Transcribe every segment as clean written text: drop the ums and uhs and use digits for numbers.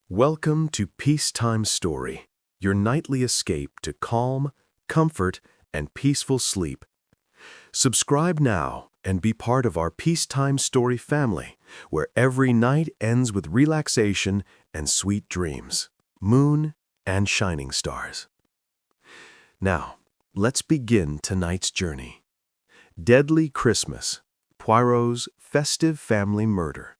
Welcome to Peacetime Story, your nightly escape to calm, comfort, and peaceful sleep. Subscribe now and be part of our Peacetime Story family, where every night ends with relaxation and sweet dreams, moon and shining stars. Now, let's begin tonight's journey. Deadly Christmas, Poirot's Festive Family Murder.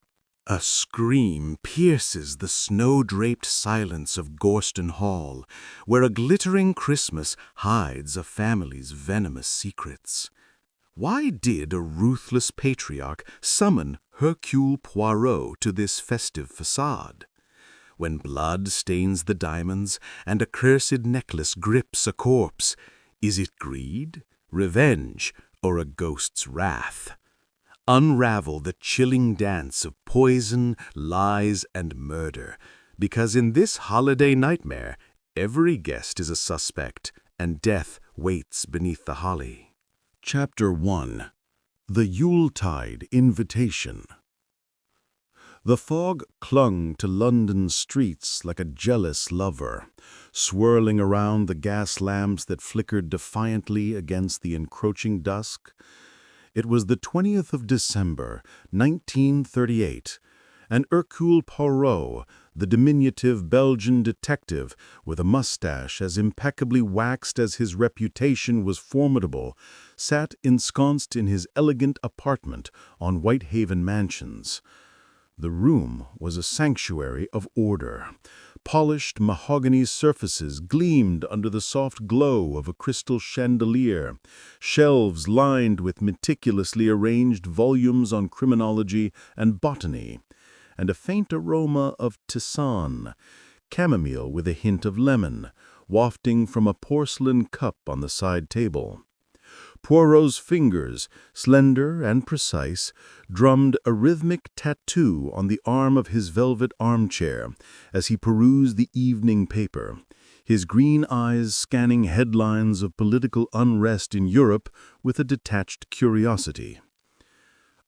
A scream pierces the snow-draped silence of Gorston Hall, where a glittering Christmas hides a family's venomous secrets. Why did a ruthless patriarch summon Hercule Poirot to this festive facade? When blood stains the diamonds and a cursed necklace grips a corpse, is it greed, revenge, or a ghost's wrath? Unravel the chilling dance of poison, lies, and murder, because in this holiday nightmare, every guest is a suspect, and death waits beneath the holly. Chapter 1. The Yuletide Invitation. The fog clung to London's streets like a jealous lover, swirling around the gas lamps that flickered defiantly against the encroaching dusk. It was the 20th of December, 1938, and Hercule Poirot, the diminutive Belgian detective with a mustache as impeccably waxed as his reputation was formidable, sat ensconced in his elegant apartment on Whitehaven Mansions. The room was a sanctuary of order. Polished mahogany surfaces gleamed under the soft glow of a crystal chandelier, shelves lined with meticulously arranged volumes on criminology and botany, and a faint aroma of tisane, chamomile with a hint of lemon, wafting from a porcelain cup on the side table. Poirot's fingers, slender and precise, drummed a rhythmic tattoo on the arm of his velvet armchair as he perused the evening paper, his green eyes scanning headlines of political unrest in Europe with a detached curiosity.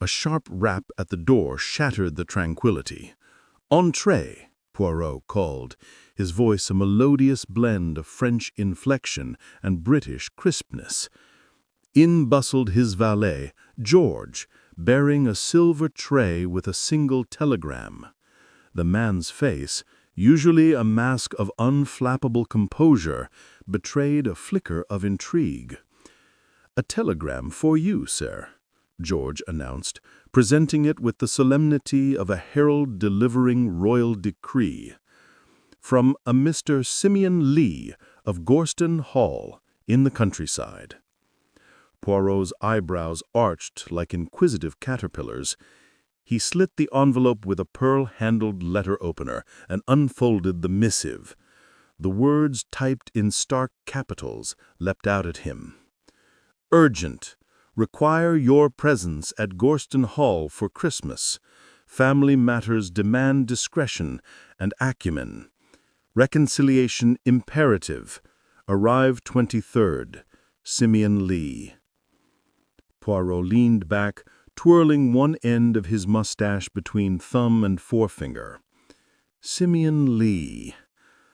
A sharp rap at the door shattered the tranquility. "Entrez," Poirot called, his voice a melodious blend of French inflection and British crispness. In bustled his valet, George, bearing a silver tray with a single telegram. The man's face, usually a mask of unflappable composure, betrayed a flicker of intrigue. "A telegram for you, sir," George announced, presenting it with the solemnity of a herald delivering royal decree. "From a Mr. Simeon Lee of Gorston Hall, in the countryside." Poirot's eyebrows arched like inquisitive caterpillars. He slit the envelope with a pearl-handled letter opener and unfolded the missive. The words typed in stark capitals leapt out at him. "Urgent. Require your presence at Gorston Hall for Christmas. Family matters demand discretion and acumen. Reconciliation imperative. Arrive 23rd. Simeon Lee." Poirot leaned back, twirling one end of his mustache between thumb and forefinger. Simeon Lee,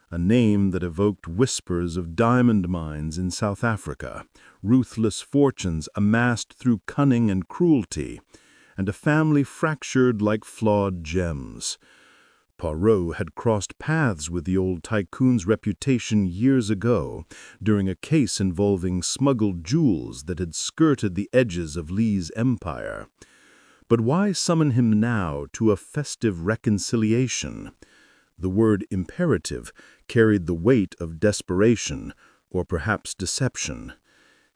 a name that evoked whispers of diamond mines in South Africa, ruthless fortunes amassed through cunning and cruelty, and a family fractured like flawed gems. Poirot had crossed paths with the old tycoon's reputation years ago, during a case involving smuggled jewels that had skirted the edges of Lee's empire. But why summon him now to a festive reconciliation? The word imperative carried the weight of desperation, or perhaps deception.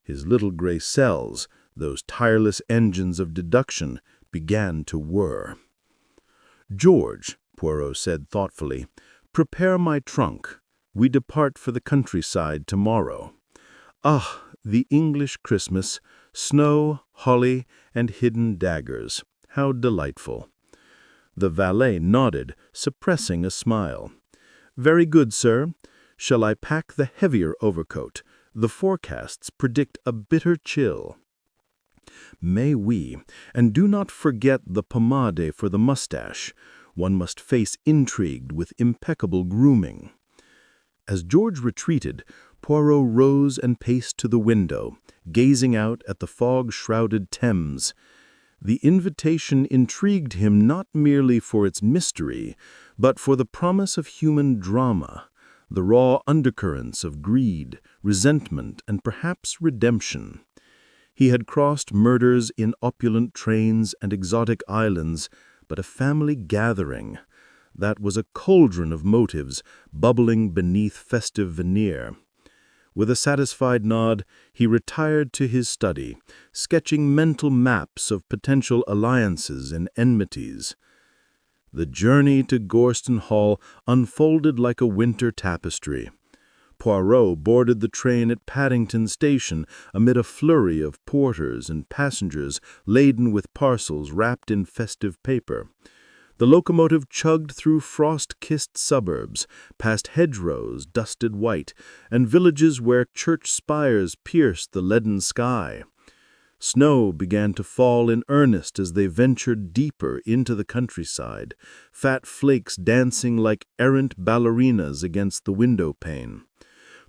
His little gray cells, those tireless engines of deduction, began to whir. "George," Poirot said thoughtfully, "prepare my trunk. We depart for the countryside tomorrow." Ah, the English Christmas, snow, holly, and hidden daggers. How delightful. The valet nodded, suppressing a smile. "Very good, sir. Shall I pack the heavier overcoat? The forecasts predict a bitter chill." "May we, and do not forget the pomade for the mustache. one must face intrigue with impeccable grooming. As George retreated, Poirot rose and paced to the window, gazing out at the fog-shrouded Thames. The invitation intrigued him not merely for its mystery, but for the promise of human drama, the raw undercurrents of greed, resentment, and perhaps redemption. He had crossed murders in opulent trains and exotic islands, but a family gathering. That was a cauldron of motives bubbling beneath festive veneer. With a satisfied nod, he retired to his study, sketching mental maps of potential alliances and enmities. The journey to Gorston Hall unfolded like a winter tapestry. Poirot boarded the train at Paddington Station amid a flurry of porters and passengers laden with parcels wrapped in festive paper. The locomotive chugged through frost-kissed suburbs, past hedgerows dusted white, and villages where church spires pierced the leaden sky. Snow began to fall in earnest as they ventured deeper into the countryside, fat flakes dancing like errant ballerinas against the window pane.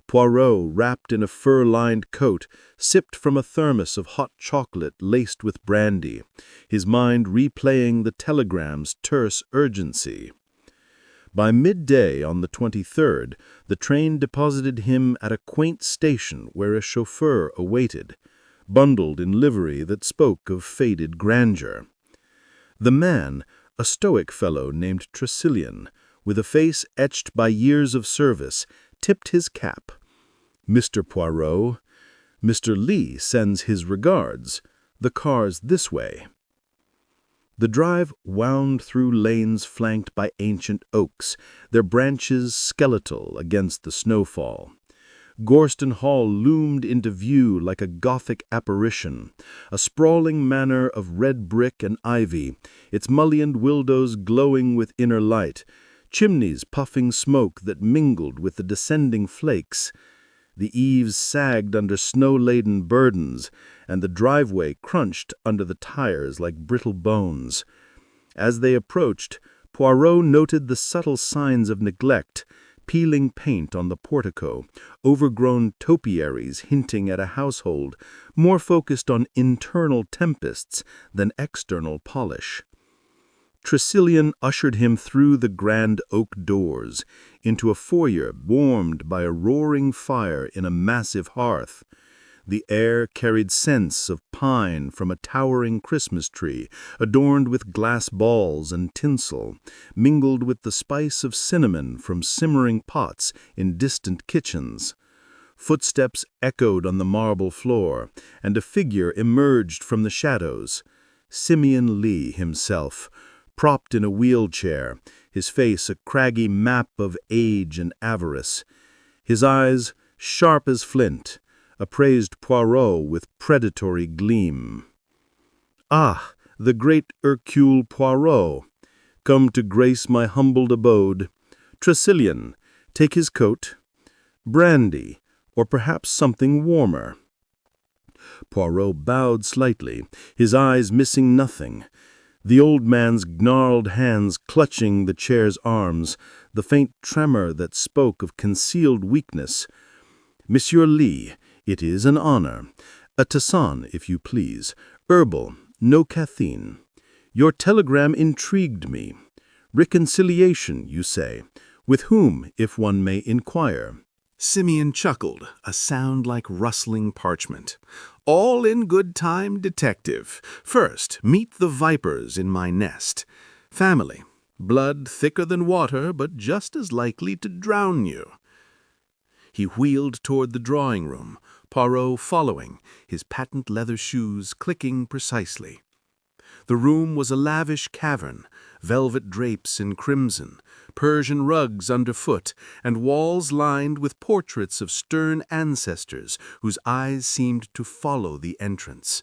Poirot, wrapped in a fur-lined coat, sipped from a thermos of hot chocolate laced with brandy, his mind replaying the telegram's terse urgency. By midday on the 23rd, the train deposited him at a quaint station where a chauffeur awaited, bundled in livery that spoke of faded grandeur. The man, a stoic fellow named Tressilian, with a face etched by years of service, tipped his cap. "Mr. Poirot, Mr. Lee sends his regards. The car's this way." The drive wound through lanes flanked by ancient oaks, their branches skeletal against the snowfall. Gorston Hall loomed into view like a Gothic apparition, a sprawling manor of red brick and ivy, its mullioned windows glowing with inner light, chimneys puffing smoke that mingled with the descending flakes. The eaves sagged under snow-laden burdens, and the driveway crunched under the tires like brittle bones. As they approached, Poirot noted the subtle signs of neglect, peeling paint on the portico, overgrown topiaries hinting at a household more focused on internal tempests than external polish. Tressilian ushered him through the grand oak doors, into a foyer warmed by a roaring fire in a massive hearth. The air carried scents of pine from a towering Christmas tree, adorned with glass balls and tinsel, mingled with the spice of cinnamon from simmering pots in distant kitchens. Footsteps echoed on the marble floor, and a figure emerged from the shadows. Simeon Lee himself, propped in a wheelchair, his face a craggy map of age and avarice. His eyes, sharp as flint, appraised Poirot with predatory gleam. "Ah, the great Hercule Poirot, come to grace my humbled abode. Tressilian, take his coat. Brandy, or perhaps something warmer." Poirot bowed slightly, his eyes missing nothing. The old man's gnarled hands clutching the chair's arms, the faint tremor that spoke of concealed weakness. "Monsieur Lee, it is an honor. A tisane, if you please. Herbal, no caffeine. Your telegram intrigued me. Reconciliation, you say. With whom, if one may inquire?" Simeon chuckled, a sound like rustling parchment. "All in good time, detective. First, meet the vipers in my nest. Family. Blood thicker than water, but just as likely to drown you." He wheeled toward the drawing room, Poirot following, his patent leather shoes clicking precisely. The room was a lavish cavern, velvet drapes in crimson, Persian rugs underfoot, and walls lined with portraits of stern ancestors whose eyes seemed to follow the entrance.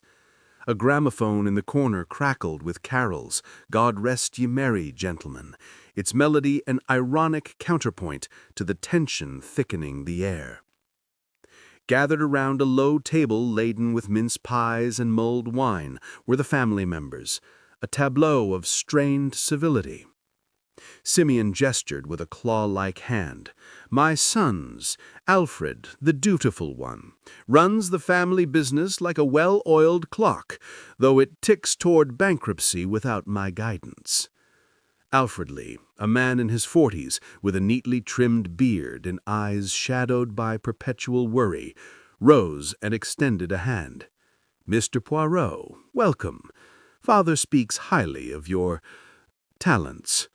A gramophone in the corner crackled with carols, "God Rest Ye Merry, Gentlemen," its melody an ironic counterpoint to the tension thickening the air. Gathered around a low table laden with mince pies and mulled wine were the family members, a tableau of strained civility. Simeon gestured with a claw-like hand. "My sons, Alfred, the dutiful one, runs the family business like a well-oiled clock, though it ticks toward bankruptcy without my guidance." Alfred Lee, a man in his 40s, with a neatly trimmed beard and eyes shadowed by perpetual worry, rose and extended a hand. "Mr. Poirot, welcome. Father speaks highly of your talents."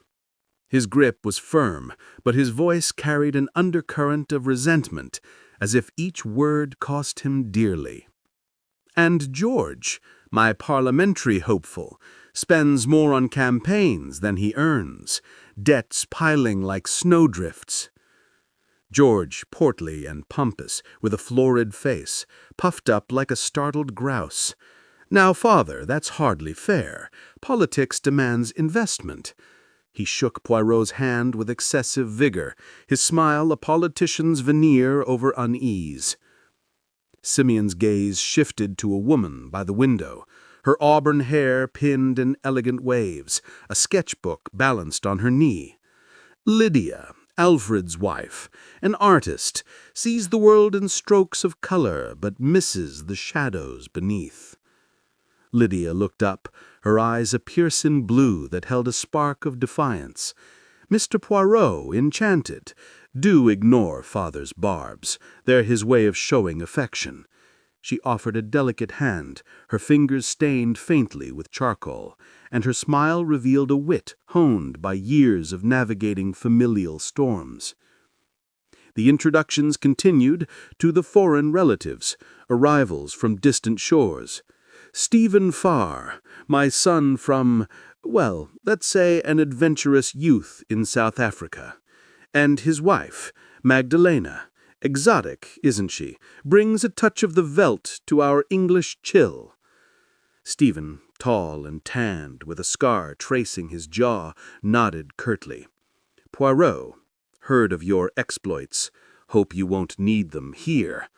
His grip was firm, but his voice carried an undercurrent of resentment, as if each word cost him dearly. "And George, my parliamentary hopeful, spends more on campaigns than he earns, debts piling like snowdrifts." George, portly and pompous, with a florid face, puffed up like a startled grouse. "Now, father, that's hardly fair. Politics demands investment." He shook Poirot's hand with excessive vigor, his smile a politician's veneer over unease. Simeon's gaze shifted to a woman by the window, her auburn hair pinned in elegant waves, a sketchbook balanced on her knee. Lydia, Alfred's wife, an artist, sees the world in strokes of color but misses the shadows beneath. Lydia looked up, her eyes a piercing blue that held a spark of defiance. "Mr. Poirot, enchanted. Do ignore father's barbs. They're his way of showing affection." She offered a delicate hand, her fingers stained faintly with charcoal, and her smile revealed a wit honed by years of navigating familial storms. The introductions continued to the foreign relatives, arrivals from distant shores. "Stephen Farr, my son from, well, let's say an adventurous youth in South Africa. And his wife, Magdalena. Exotic, isn't she? Brings a touch of the veldt to our English chill." Stephen, tall and tanned, with a scar tracing his jaw, nodded curtly. "Poirot, heard of your exploits. Hope you won't need them here."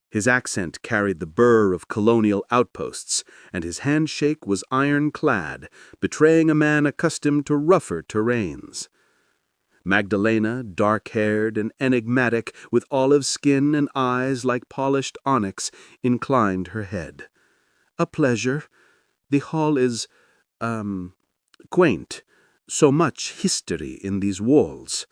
His accent carried the burr of colonial outposts, and his handshake was ironclad, betraying a man accustomed to rougher terrains. Magdalena, dark-haired and enigmatic, with olive skin and eyes like polished onyx, inclined her head. "A pleasure. The hall is, quaint. So much history in these walls."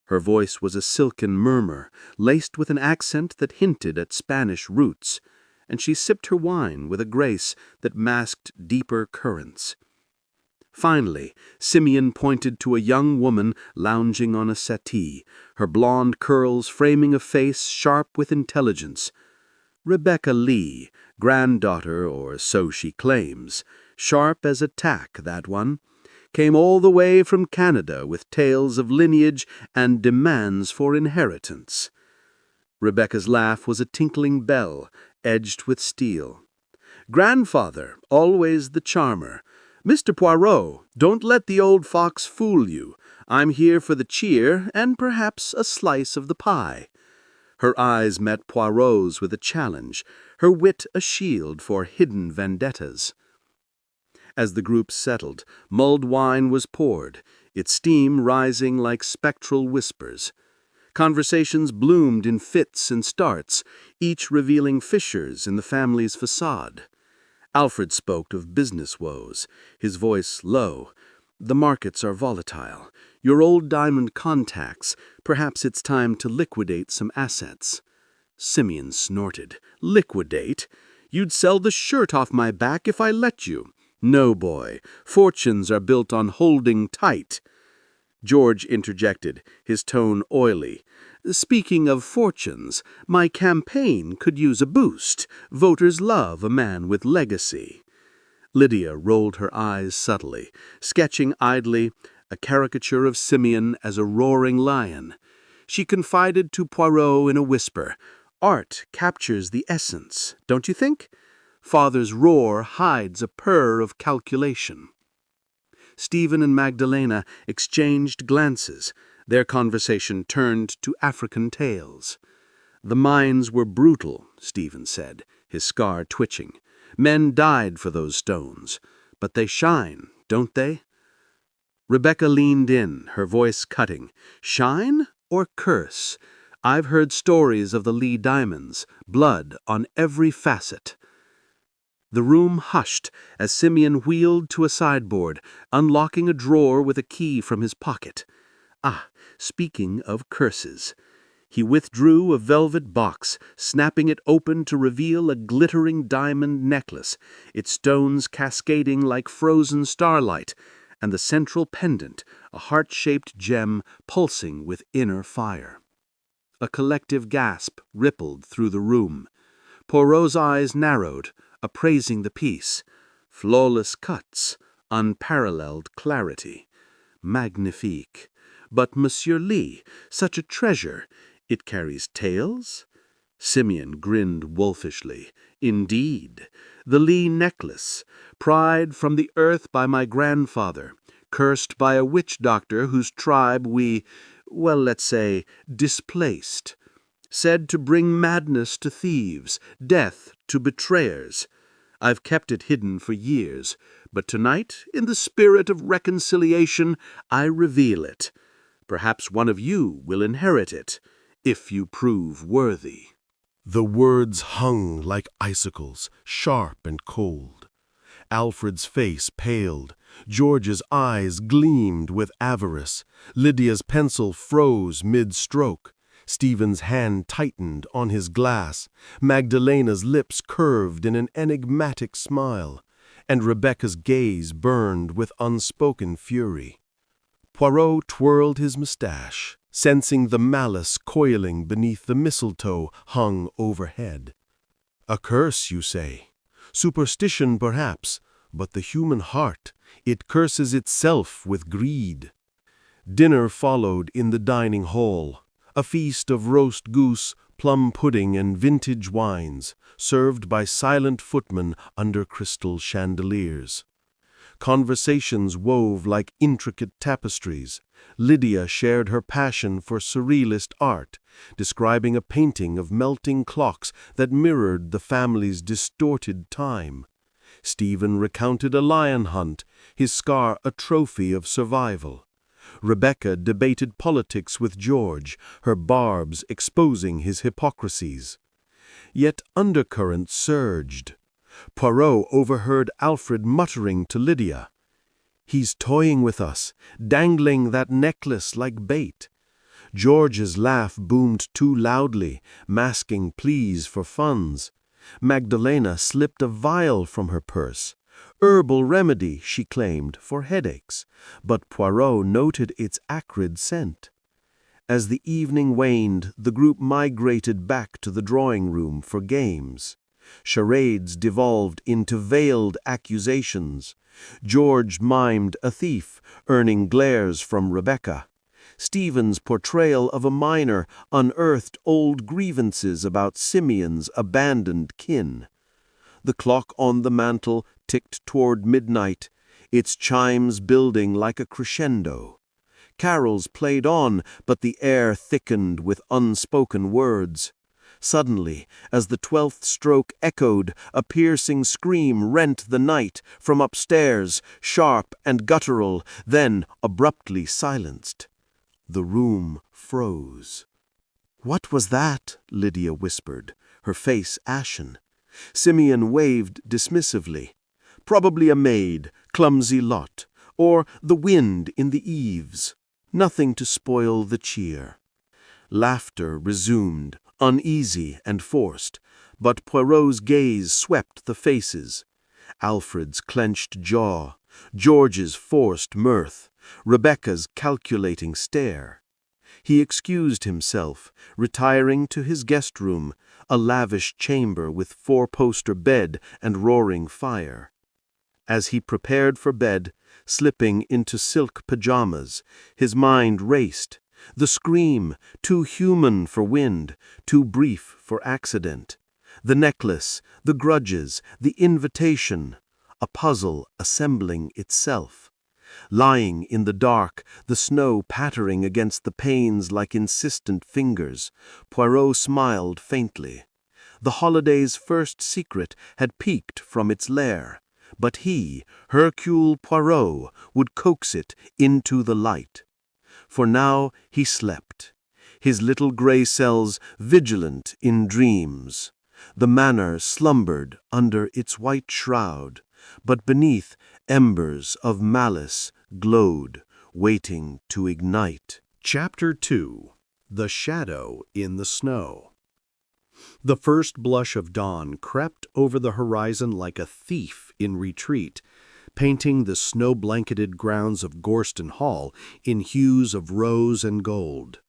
Her voice was a silken murmur, laced with an accent that hinted at Spanish roots, and she sipped her wine with a grace that masked deeper currents. Finally, Simeon pointed to a young woman lounging on a settee, her blonde curls framing a face sharp with intelligence. "Rebecca Lee, granddaughter, or so she claims. Sharp as a tack, that one. Came all the way from Canada with tales of lineage and demands for inheritance." Rebecca's laugh was a tinkling bell, edged with steel. "Grandfather, always the charmer. Mr. Poirot, don't let the old fox fool you. I'm here for the cheer and perhaps a slice of the pie." Her eyes met Poirot's with a challenge, her wit a shield for hidden vendettas. As the group settled, mulled wine was poured, its steam rising like spectral whispers. Conversations bloomed in fits and starts, each revealing fissures in the family's facade. Alfred spoke of business woes, his voice low. "The markets are volatile. Your old diamond contacts, perhaps it's time to liquidate some assets." Simeon snorted. "Liquidate? You'd sell the shirt off my back if I let you. No, boy, fortunes are built on holding tight." George interjected, his tone oily. "Speaking of fortunes, my campaign could use a boost. Voters love a man with legacy." Lydia rolled her eyes subtly, sketching idly a caricature of Simeon as a roaring lion. She confided to Poirot in a whisper, "Art captures the essence, don't you think? Father's roar hides a purr of calculation." Stephen and Magdalena exchanged glances. Their conversation turned to African tales. "The mines were brutal," Stephen said, his scar twitching. "Men died for those stones. But they shine, don't they?" Rebecca leaned in, her voice cutting. Shine or curse? I've heard stories of the Lee diamonds, blood on every facet. The room hushed as Simeon wheeled to a sideboard, unlocking a drawer with a key from his pocket. Ah, speaking of curses. He withdrew a velvet box, snapping it open to reveal a glittering diamond necklace, its stones cascading like frozen starlight, and the central pendant, a heart-shaped gem pulsing with inner fire. A collective gasp rippled through the room. Poirot's eyes narrowed, appraising the piece. Flawless cuts, unparalleled clarity. Magnifique. But Monsieur Lee, such a treasure, it carries tails? Simeon grinned wolfishly. Indeed, the Lee necklace, pried from the earth by my grandfather, cursed by a witch doctor whose tribe we, well, let's say, displaced. Said to bring madness to thieves, death to betrayers. I've kept it hidden for years, but tonight, in the spirit of reconciliation, I reveal it. Perhaps one of you will inherit it, if you prove worthy. The words hung like icicles, sharp and cold. Alfred's face paled. George's eyes gleamed with avarice. Lydia's pencil froze mid-stroke. Stephen's hand tightened on his glass. Magdalena's lips curved in an enigmatic smile, and Rebecca's gaze burned with unspoken fury. Poirot twirled his mustache, sensing the malice coiling beneath the mistletoe hung overhead. A curse, you say? Superstition, perhaps, but the human heart, it curses itself with greed. Dinner followed in the dining hall, a feast of roast goose, plum pudding, and vintage wines, served by silent footmen under crystal chandeliers. Conversations wove like intricate tapestries. Lydia shared her passion for surrealist art, describing a painting of melting clocks that mirrored the family's distorted time. Stephen recounted a lion hunt, his scar a trophy of survival. Rebecca debated politics with George, her barbs exposing his hypocrisies. Yet undercurrents surged. Poirot overheard Alfred muttering to Lydia, "He's toying with us, dangling that necklace like bait." George's laugh boomed too loudly, masking pleas for funds. Magdalena slipped a vial from her purse. Herbal remedy, she claimed, for headaches, but Poirot noted its acrid scent. As the evening waned, the group migrated back to the drawing room for games. Charades devolved into veiled accusations. George mimed a thief, earning glares from Rebecca. Stephen's portrayal of a miner unearthed old grievances about Simeon's abandoned kin. The clock on the mantel ticked toward midnight, its chimes building like a crescendo. Carols played on, but the air thickened with unspoken words. Suddenly, as the 12th stroke echoed, a piercing scream rent the night from upstairs, sharp and guttural, then abruptly silenced. The room froze. "What was that?" Lydia whispered, her face ashen. Simeon waved dismissively. "Probably a maid, clumsy lot, or the wind in the eaves. Nothing to spoil the cheer." Laughter resumed, uneasy and forced, but Poirot's gaze swept the faces. Alfred's clenched jaw, George's forced mirth, Rebecca's calculating stare. He excused himself, retiring to his guest room, a lavish chamber with four-poster bed and roaring fire. As he prepared for bed, slipping into silk pajamas, his mind raced. The scream, too human for wind, too brief for accident. The necklace, the grudges, the invitation, a puzzle assembling itself. Lying in the dark, the snow pattering against the panes like insistent fingers, Poirot smiled faintly. The holiday's first secret had peeked from its lair. but he, Hercule Poirot, would coax it into the light. For now he slept, his little gray cells vigilant in dreams. The manor slumbered under its white shroud, but beneath embers of malice glowed, waiting to ignite. Chapter 2. The Shadow in the Snow. The first blush of dawn crept over the horizon like a thief in retreat, painting the snow-blanketed grounds of Gorston Hall in hues of rose and gold.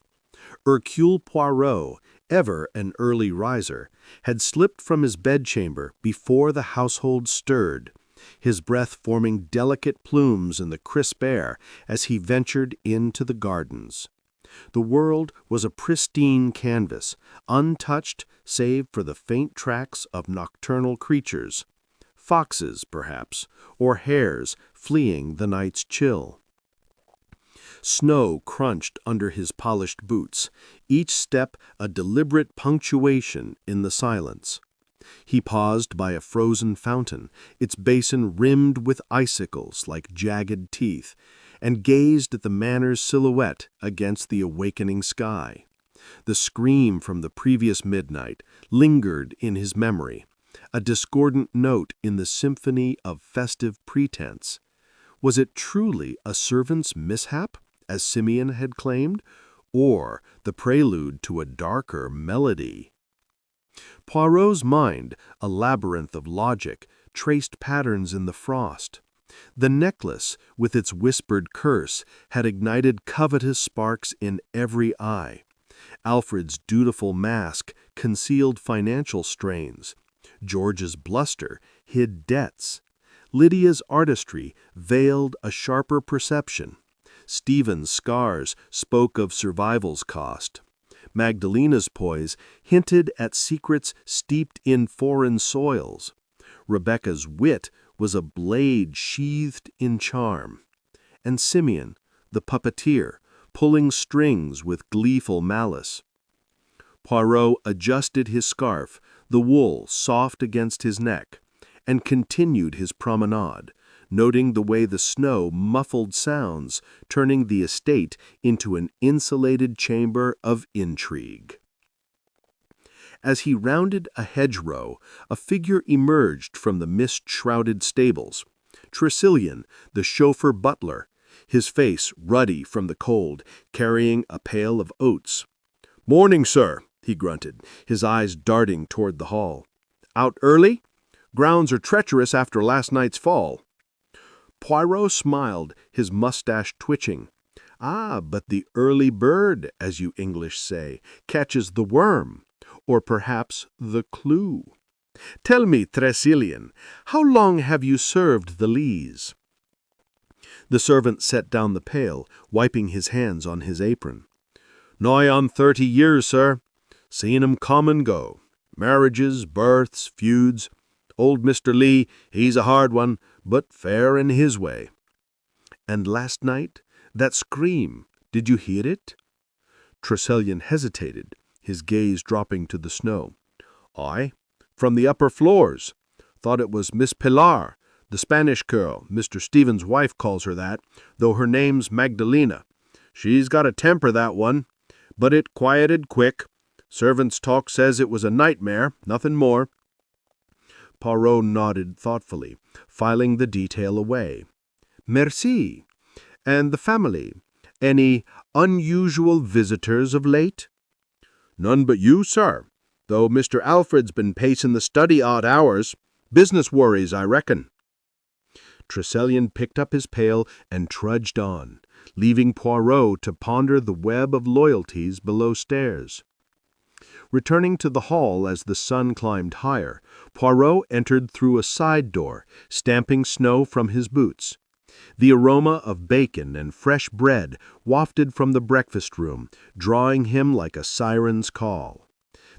Hercule Poirot, ever an early riser, had slipped from his bedchamber before the household stirred, his breath forming delicate plumes in the crisp air as he ventured into the gardens. The world was a pristine canvas, untouched save for the faint tracks of nocturnal creatures, foxes, perhaps, or hares fleeing the night's chill. Snow crunched under his polished boots, each step a deliberate punctuation in the silence. He paused by a frozen fountain, its basin rimmed with icicles like jagged teeth, and gazed at the manor's silhouette against the awakening sky. The scream from the previous midnight lingered in his memory, a discordant note in the symphony of festive pretense. Was it truly a servant's mishap, as Simeon had claimed, or the prelude to a darker melody? Poirot's mind, a labyrinth of logic, traced patterns in the frost. The necklace, with its whispered curse, had ignited covetous sparks in every eye. Alfred's dutiful mask concealed financial strains. George's bluster hid debts. Lydia's artistry veiled a sharper perception. Stephen's scars spoke of survival's cost. Magdalena's poise hinted at secrets steeped in foreign soils. Rebecca's wit was a blade sheathed in charm. And Simeon, the puppeteer, pulling strings with gleeful malice. Poirot adjusted his scarf, the wool soft against his neck, and continued his promenade, noting the way the snow muffled sounds, turning the estate into an insulated chamber of intrigue. As he rounded a hedgerow, a figure emerged from the mist-shrouded stables. Tressilian, the chauffeur-butler, his face ruddy from the cold, carrying a pail of oats. "Morning, sir," he grunted, his eyes darting toward the hall. "Out early? Grounds are treacherous after last night's fall." Poirot smiled, his mustache twitching. "Ah, but the early bird, as you English say, catches the worm, or perhaps the clue. Tell me, Tressilian, how long have you served the Lees?" The servant set down the pail, wiping his hands on his apron. "Nigh on 30 years, sir. Seen 'em come and go. Marriages, births, feuds. Old Mr. Lee, he's a hard one, but fair in his way." "And last night, that scream, did you hear it?" Tressilian hesitated, his gaze dropping to the snow. "Aye, from the upper floors. Thought it was Miss Pilar, the Spanish girl. Mr. Stephen's wife calls her that, though her name's Magdalena. She's got a temper, that one. But it quieted quick. Servants' talk says it was a nightmare, nothing more." Poirot nodded thoughtfully, filing the detail away. "Merci. And the family? Any unusual visitors of late?" "None but you, sir, though Mr. Alfred's been pacing the study odd hours. Business worries, I reckon." Tressilian picked up his pail and trudged on, leaving Poirot to ponder the web of loyalties below stairs. Returning to the hall as the sun climbed higher, Poirot entered through a side door, stamping snow from his boots. The aroma of bacon and fresh bread wafted from the breakfast room, drawing him like a siren's call.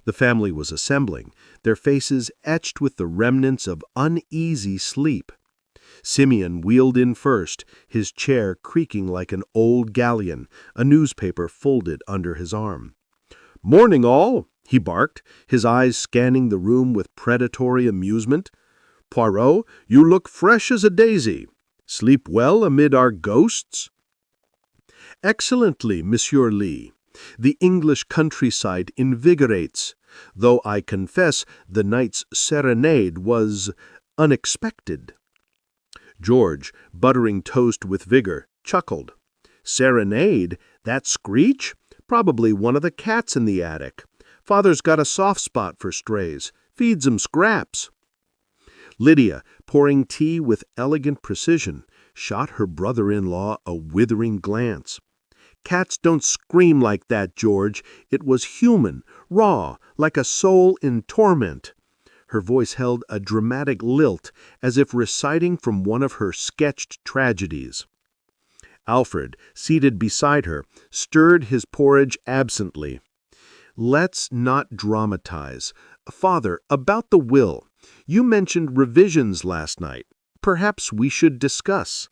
The family was assembling, their faces etched with the remnants of uneasy sleep. Simeon wheeled in first, his chair creaking like an old galleon, a newspaper folded under his arm. "Morning, all," he barked, his eyes scanning the room with predatory amusement. Poirot, you look fresh as a daisy. Sleep well amid our ghosts?" "Excellently, Monsieur Lee. The English countryside invigorates, though I confess the night's serenade was unexpected." George, buttering toast with vigor, chuckled. "Serenade? That screech? Probably one of the cats in the attic. Father's got a soft spot for strays. Feeds 'em scraps." Lydia, pouring tea with elegant precision, shot her brother-in-law a withering glance. "Cats don't scream like that, George. It was human, raw, like a soul in torment." Her voice held a dramatic lilt, as if reciting from one of her sketched tragedies. Alfred, seated beside her, stirred his porridge absently. "Let's not dramatize. Father, about the will. You mentioned revisions last night. Perhaps we should discuss."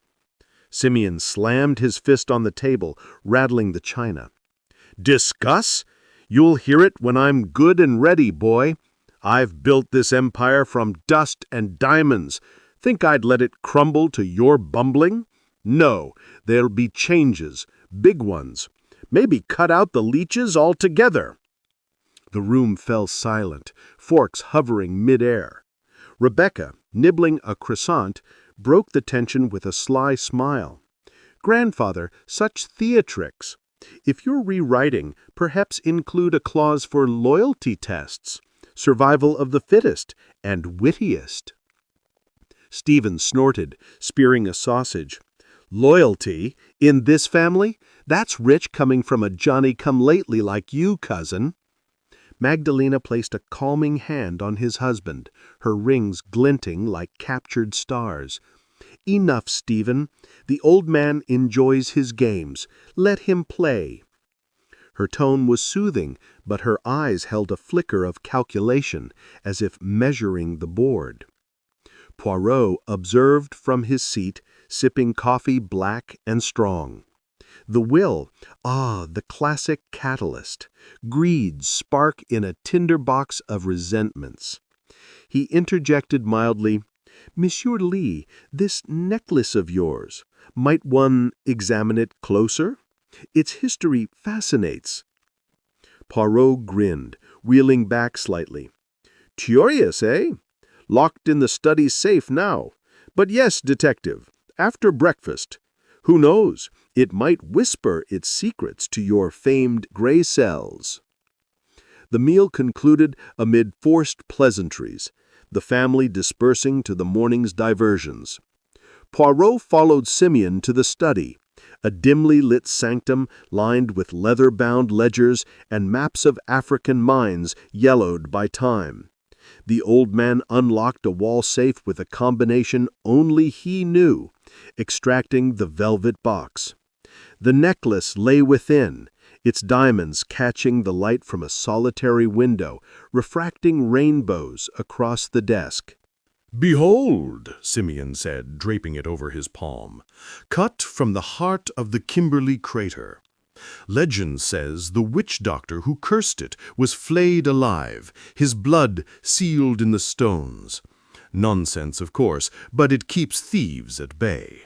Simeon slammed his fist on the table, rattling the china. "Discuss? You'll hear it when I'm good and ready, boy. I've built this empire from dust and diamonds. Think I'd let it crumble to your bumbling? No, there'll be changes, big ones. Maybe cut out the leeches altogether." The room fell silent, forks hovering mid-air. Rebecca, nibbling a croissant, broke the tension with a sly smile. "Grandfather, such theatrics. If you're rewriting, perhaps include a clause for loyalty tests, survival of the fittest, and wittiest." Stephen snorted, spearing a sausage. "Loyalty? In this family? That's rich coming from a Johnny-come-lately like you, cousin." Magdalena placed a calming hand on his husband, her rings glinting like captured stars. "Enough, Stephen. The old man enjoys his games. Let him play." Her tone was soothing, but her eyes held a flicker of calculation, as if measuring the board. Poirot observed from his seat, sipping coffee black and strong. The will, the classic catalyst. Greed's spark in a tinderbox of resentments. He interjected mildly, "Monsieur Lee, this necklace of yours, might one examine it closer? Its history fascinates." Poirot grinned, wheeling back slightly. "Curious, eh? Locked in the study safe now. But yes, detective, after breakfast. Who knows? It might whisper its secrets to your famed gray cells." The meal concluded amid forced pleasantries, the family dispersing to the morning's diversions. Poirot followed Simeon to the study, a dimly lit sanctum lined with leather-bound ledgers and maps of African mines yellowed by time. The old man unlocked a wall safe with a combination only he knew, extracting the velvet box. The necklace lay within, its diamonds catching the light from a solitary window, refracting rainbows across the desk. "Behold," Simeon said, draping it over his palm, "cut from the heart of the Kimberley crater. Legend says the witch doctor who cursed it was flayed alive, his blood sealed in the stones. Nonsense, of course, but it keeps thieves at bay."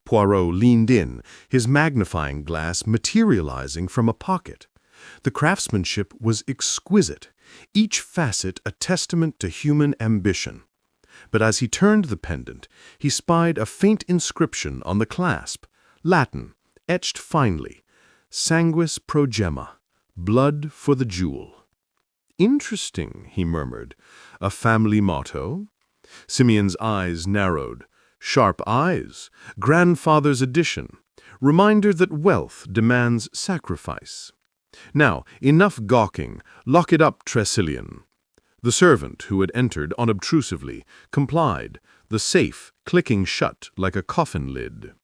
Poirot leaned in, his magnifying glass materializing from a pocket. The craftsmanship was exquisite, each facet a testament to human ambition. But as he turned the pendant, he spied a faint inscription on the clasp, Latin, etched finely, "Sanguis pro gemma," blood for the jewel. "Interesting," he murmured. "A family motto?" Simeon's eyes narrowed. Sharp eyes, grandfather's addition, reminder that wealth demands sacrifice. "Now, enough gawking, lock it up, Tresillian." The servant, who had entered unobtrusively, complied, the safe clicking shut like a coffin lid.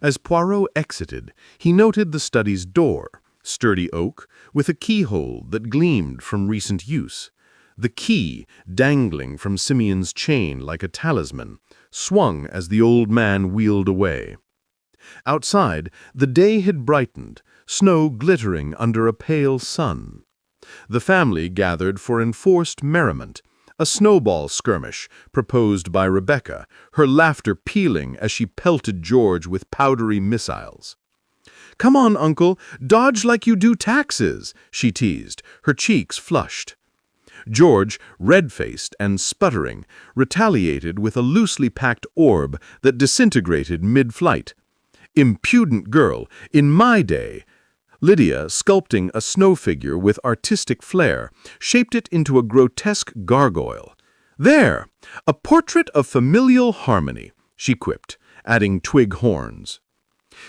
As Poirot exited, he noted the study's door, sturdy oak, with a keyhole that gleamed from recent use. The key, dangling from Simeon's chain like a talisman, swung as the old man wheeled away. Outside, the day had brightened, snow glittering under a pale sun. The family gathered for enforced merriment, A snowball skirmish, proposed by Rebecca, her laughter pealing as she pelted George with powdery missiles. "Come on, Uncle, dodge like you do taxes," she teased, her cheeks flushed. George, red-faced and sputtering, retaliated with a loosely packed orb that disintegrated mid-flight. Impudent girl, in my day! Lydia, sculpting a snow figure with artistic flair, shaped it into a grotesque gargoyle. "There! A portrait of familial harmony," she quipped, adding twig horns.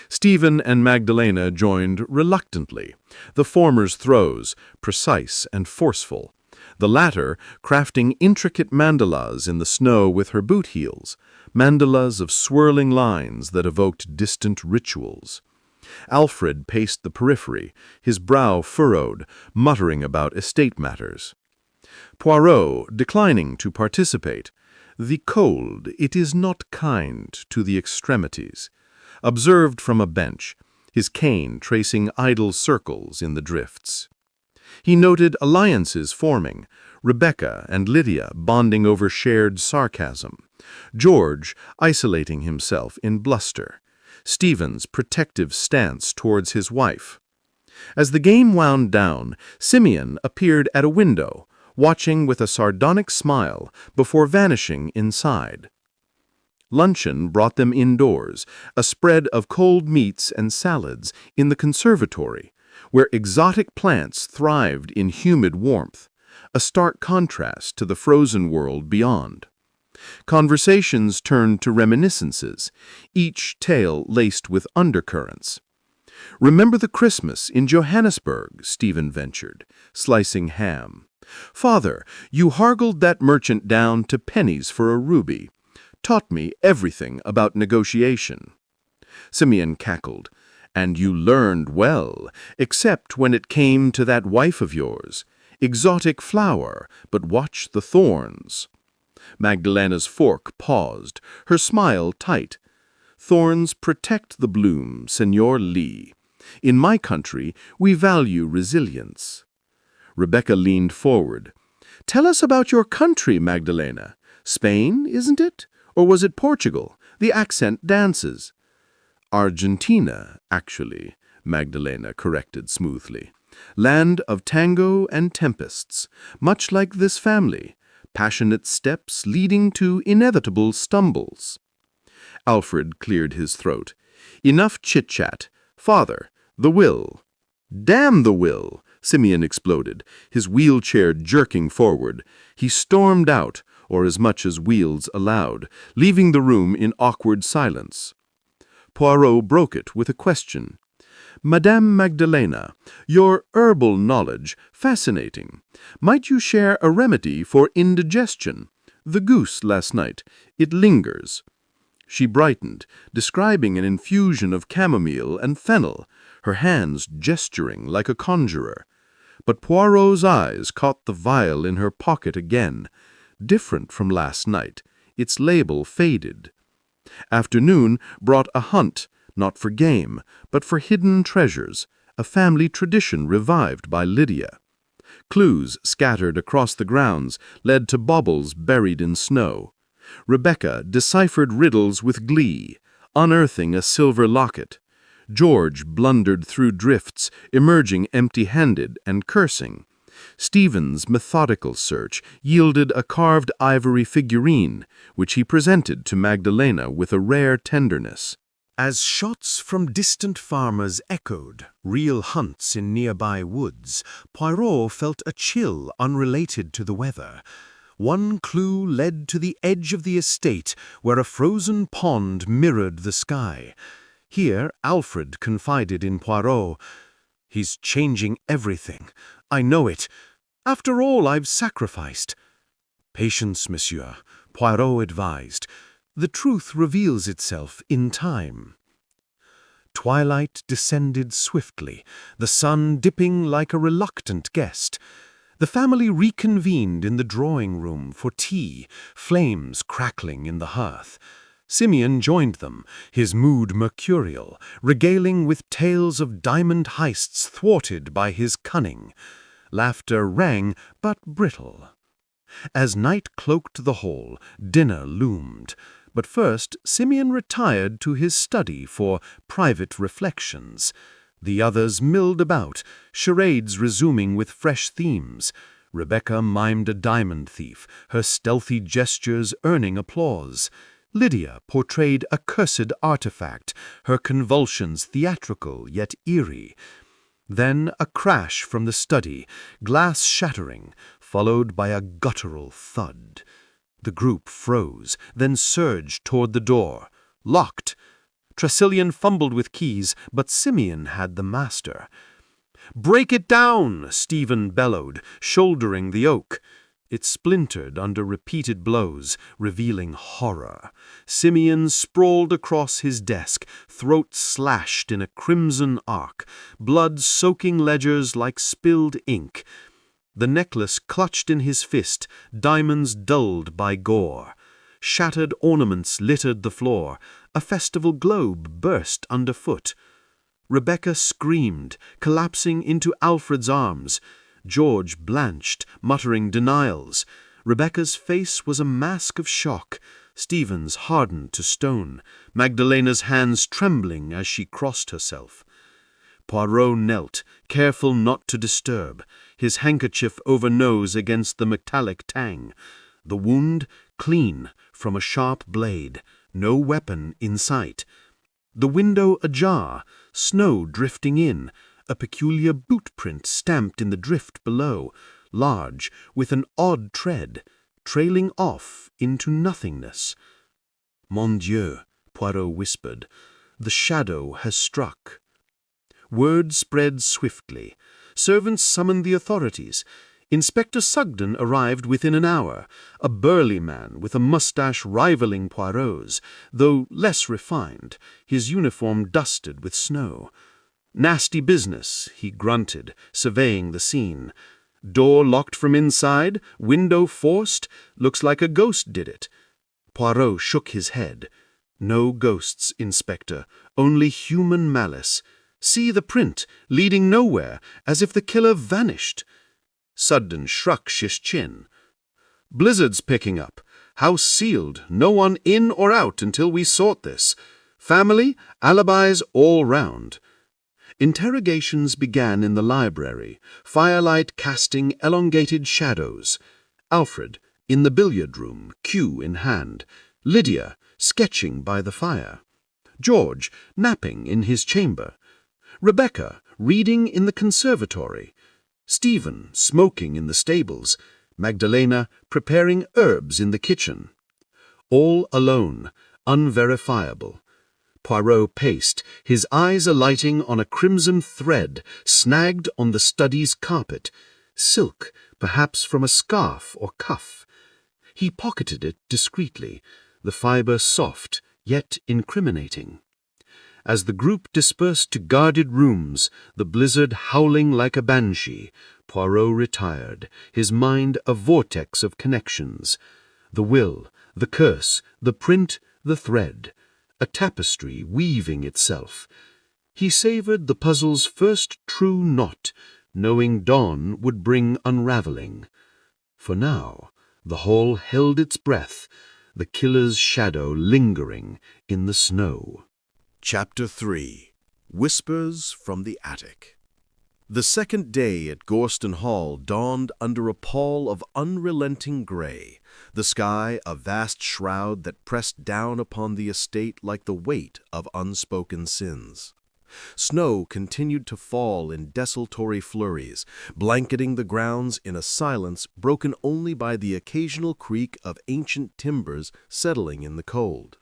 Stephen and Magdalena joined reluctantly, the former's throws precise and forceful, the latter crafting intricate mandalas in the snow with her boot heels, mandalas of swirling lines that evoked distant rituals. Alfred paced the periphery, his brow furrowed, muttering about estate matters. Poirot, declining to participate, "The cold, it is not kind to the extremities," observed from a bench, his cane tracing idle circles in the drifts. He noted alliances forming, Rebecca and Lydia bonding over shared sarcasm, George isolating himself in bluster, Stephen's protective stance towards his wife. As the game wound down, Simeon appeared at a window, watching with a sardonic smile before vanishing inside. Luncheon brought them indoors, a spread of cold meats and salads in the conservatory, where exotic plants thrived in humid warmth, a stark contrast to the frozen world beyond. Conversations turned to reminiscences, each tale laced with undercurrents. "Remember the Christmas in Johannesburg," Stephen ventured, slicing ham. "Father, you hargled that merchant down to pennies for a ruby. Taught me everything about negotiation." Simeon cackled. "And you learned well, except when it came to that wife of yours. Exotic flower, but watch the thorns." Magdalena's fork paused, her smile tight. "Thorns protect the bloom, Senor Lee. In my country, we value resilience." Rebecca leaned forward. "Tell us about your country, Magdalena. Spain, isn't it? Or was it Portugal? The accent dances." "Argentina, actually," Magdalena corrected smoothly. "Land of tango and tempests, much like this family. Passionate steps leading to inevitable stumbles." Alfred cleared his throat. "Enough chit-chat. Father, the will." "Damn the will!" Simeon exploded, his wheelchair jerking forward. He stormed out, or as much as wheels allowed, leaving the room in awkward silence. Poirot broke it with a question. "Madame Magdalena, your herbal knowledge, fascinating. Might you share a remedy for indigestion? The goose last night, it lingers." She brightened, describing an infusion of chamomile and fennel, her hands gesturing like a conjurer. But Poirot's eyes caught the vial in her pocket again, different from last night, its label faded. Afternoon brought a hunt, not for game, but for hidden treasures, a family tradition revived by Lydia. Clues scattered across the grounds led to baubles buried in snow. Rebecca deciphered riddles with glee, unearthing a silver locket. George blundered through drifts, emerging empty-handed and cursing. Stephen's methodical search yielded a carved ivory figurine, which he presented to Magdalena with a rare tenderness. As shots from distant farmers echoed real hunts in nearby woods, Poirot felt a chill unrelated to the weather. One clue led to the edge of the estate, where a frozen pond mirrored the sky. Here Alfred confided in Poirot. "He's changing everything. I know it. After all I've sacrificed." "Patience, monsieur," Poirot advised. "The truth reveals itself in time." Twilight descended swiftly, the sun dipping like a reluctant guest. The family reconvened in the drawing-room for tea, flames crackling in the hearth. Simeon joined them, his mood mercurial, regaling with tales of diamond heists thwarted by his cunning. Laughter rang, but brittle. As night cloaked the hall, dinner loomed. But first, Simeon retired to his study for private reflections. The others milled about, charades resuming with fresh themes. Rebecca mimed a diamond thief, her stealthy gestures earning applause. Lydia portrayed a cursed artifact, her convulsions theatrical yet eerie. Then a crash from the study, glass shattering, followed by a guttural thud. The group froze, then surged toward the door. Locked. Tressilian fumbled with keys, but Simeon had the master. "Break it down!" Stephen bellowed, shouldering the oak. It splintered under repeated blows, revealing horror. Simeon sprawled across his desk, throat slashed in a crimson arc, blood soaking ledgers like spilled ink. The necklace clutched in his fist, diamonds dulled by gore. Shattered ornaments littered the floor. A festival globe burst underfoot. Rebecca screamed, collapsing into Alfred's arms. George blanched, muttering denials. Rebecca's face was a mask of shock. Stephen's hardened to stone, Magdalena's hands trembling as she crossed herself. Poirot knelt, careful not to disturb, his handkerchief over nose against the metallic tang. The wound clean from a sharp blade, no weapon in sight. The window ajar, snow drifting in, a peculiar boot print stamped in the drift below, large, with an odd tread, trailing off into nothingness. "Mon Dieu," Poirot whispered, "the shadow has struck." Word spread swiftly. Servants summoned the authorities. Inspector Sugden arrived within an hour, a burly man with a mustache rivaling Poirot's, though less refined, his uniform dusted with snow. "Nasty business," he grunted, surveying the scene. "Door locked from inside, window forced, looks like a ghost did it." Poirot shook his head. "No ghosts, Inspector, only human malice. See the print, leading nowhere, as if the killer vanished." Sugden shrugged his chin. "Blizzard's picking up. House sealed, no one in or out until we sort this. Family, alibis all round." Interrogations began in the library, firelight casting elongated shadows. Alfred, in the billiard room, cue in hand. Lydia, sketching by the fire. George, napping in his chamber. Rebecca, reading in the conservatory. Stephen, smoking in the stables. Magdalena, preparing herbs in the kitchen. All alone, unverifiable. Poirot paced, his eyes alighting on a crimson thread snagged on the study's carpet. Silk, perhaps from a scarf or cuff. He pocketed it discreetly, the fibre soft, yet incriminating. As the group dispersed to guarded rooms, the blizzard howling like a banshee, Poirot retired, his mind a vortex of connections. The will, the curse, the print, the thread. A tapestry weaving itself. He savored the puzzle's first true knot, knowing dawn would bring unraveling. For now, the hall held its breath, the killer's shadow lingering in the snow. Chapter 3. Whispers from the Attic. The second day at Gorston Hall dawned under a pall of unrelenting gray, the sky a vast shroud that pressed down upon the estate like the weight of unspoken sins. Snow continued to fall in desultory flurries, blanketing the grounds in a silence broken only by the occasional creak of ancient timbers settling in the cold.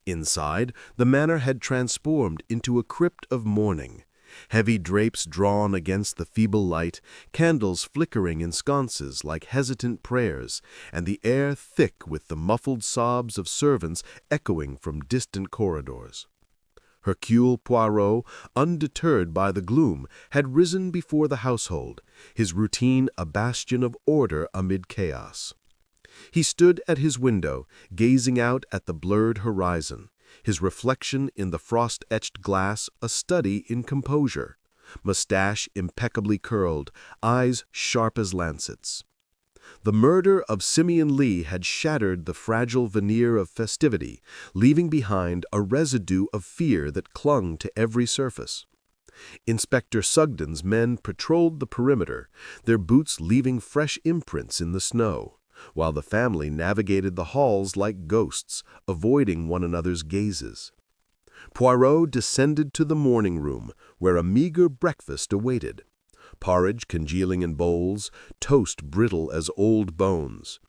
Inside, the manor had transformed into a crypt of mourning. Heavy drapes drawn against the feeble light, candles flickering in sconces like hesitant prayers, and the air thick with the muffled sobs of servants echoing from distant corridors. Hercule Poirot, undeterred by the gloom, had risen before the household, his routine a bastion of order amid chaos. He stood at his window, gazing out at the blurred horizon, his reflection in the frost-etched glass a study in composure, mustache impeccably curled, eyes sharp as lancets. The murder of Simeon Lee had shattered the fragile veneer of festivity, leaving behind a residue of fear that clung to every surface. Inspector Sugden's men patrolled the perimeter, their boots leaving fresh imprints in the snow, while the family navigated the halls like ghosts, avoiding one another's gazes. Poirot descended to the morning room, where a meager breakfast awaited. Porridge congealing in bowls, toast brittle as old bones.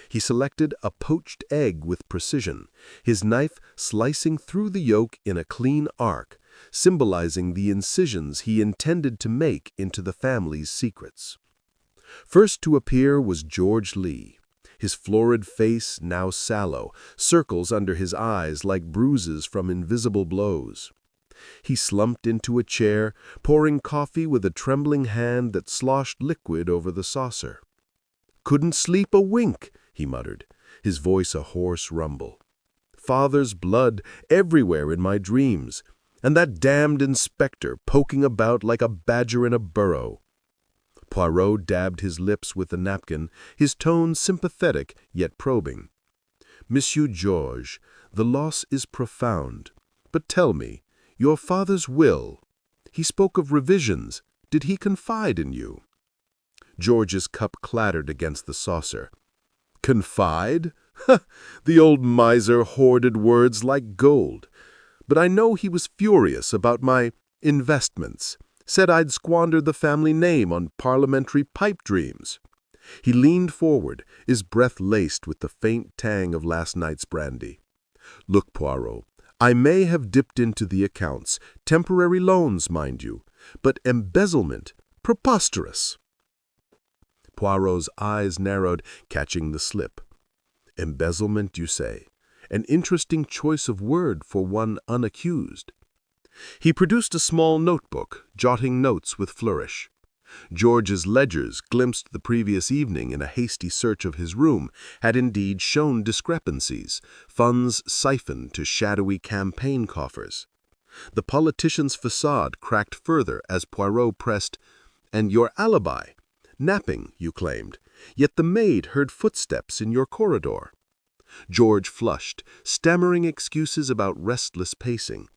He selected a poached egg with precision, his knife slicing through the yolk in a clean arc, symbolizing the incisions he intended to make into the family's secrets. First to appear was George Lee, his florid face now sallow, circles under his eyes like bruises from invisible blows. He slumped into a chair, pouring coffee with a trembling hand that sloshed liquid over the saucer. "Couldn't sleep a wink," he muttered, his voice a hoarse rumble. "Father's blood everywhere in my dreams, and that damned inspector poking about like a badger in a burrow." Poirot dabbed his lips with a napkin, his tone sympathetic yet probing. "Monsieur Georges, the loss is profound. But tell me, your father's will. He spoke of revisions. Did he confide in you?" George's cup clattered against the saucer. "Confide? The old miser hoarded words like gold. But I know he was furious about my investments, said I'd squandered the family name on parliamentary pipe dreams." He leaned forward, his breath laced with the faint tang of last night's brandy. "Look, Poirot, I may have dipped into the accounts, temporary loans, mind you, but embezzlement, preposterous." Poirot's eyes narrowed, catching the slip. "Embezzlement, you say? An interesting choice of word for one unaccused." He produced a small notebook, jotting notes with flourish. George's ledgers, glimpsed the previous evening in a hasty search of his room, had indeed shown discrepancies, funds siphoned to shadowy campaign coffers. The politician's facade cracked further as Poirot pressed, "And your alibi? Napping, you claimed, yet the maid heard footsteps in your corridor." George flushed, stammering excuses about restless pacing.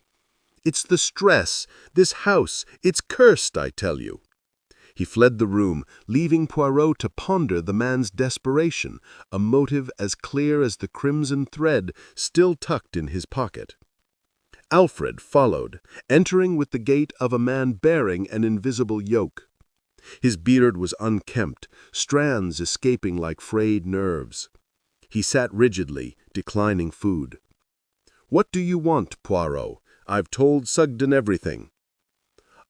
"It's the stress. This house, it's cursed, I tell you." He fled the room, leaving Poirot to ponder the man's desperation, a motive as clear as the crimson thread still tucked in his pocket. Alfred followed, entering with the gait of a man bearing an invisible yoke. His beard was unkempt, strands escaping like frayed nerves. He sat rigidly, declining food. "What do you want, Poirot? I've told Sugden everything."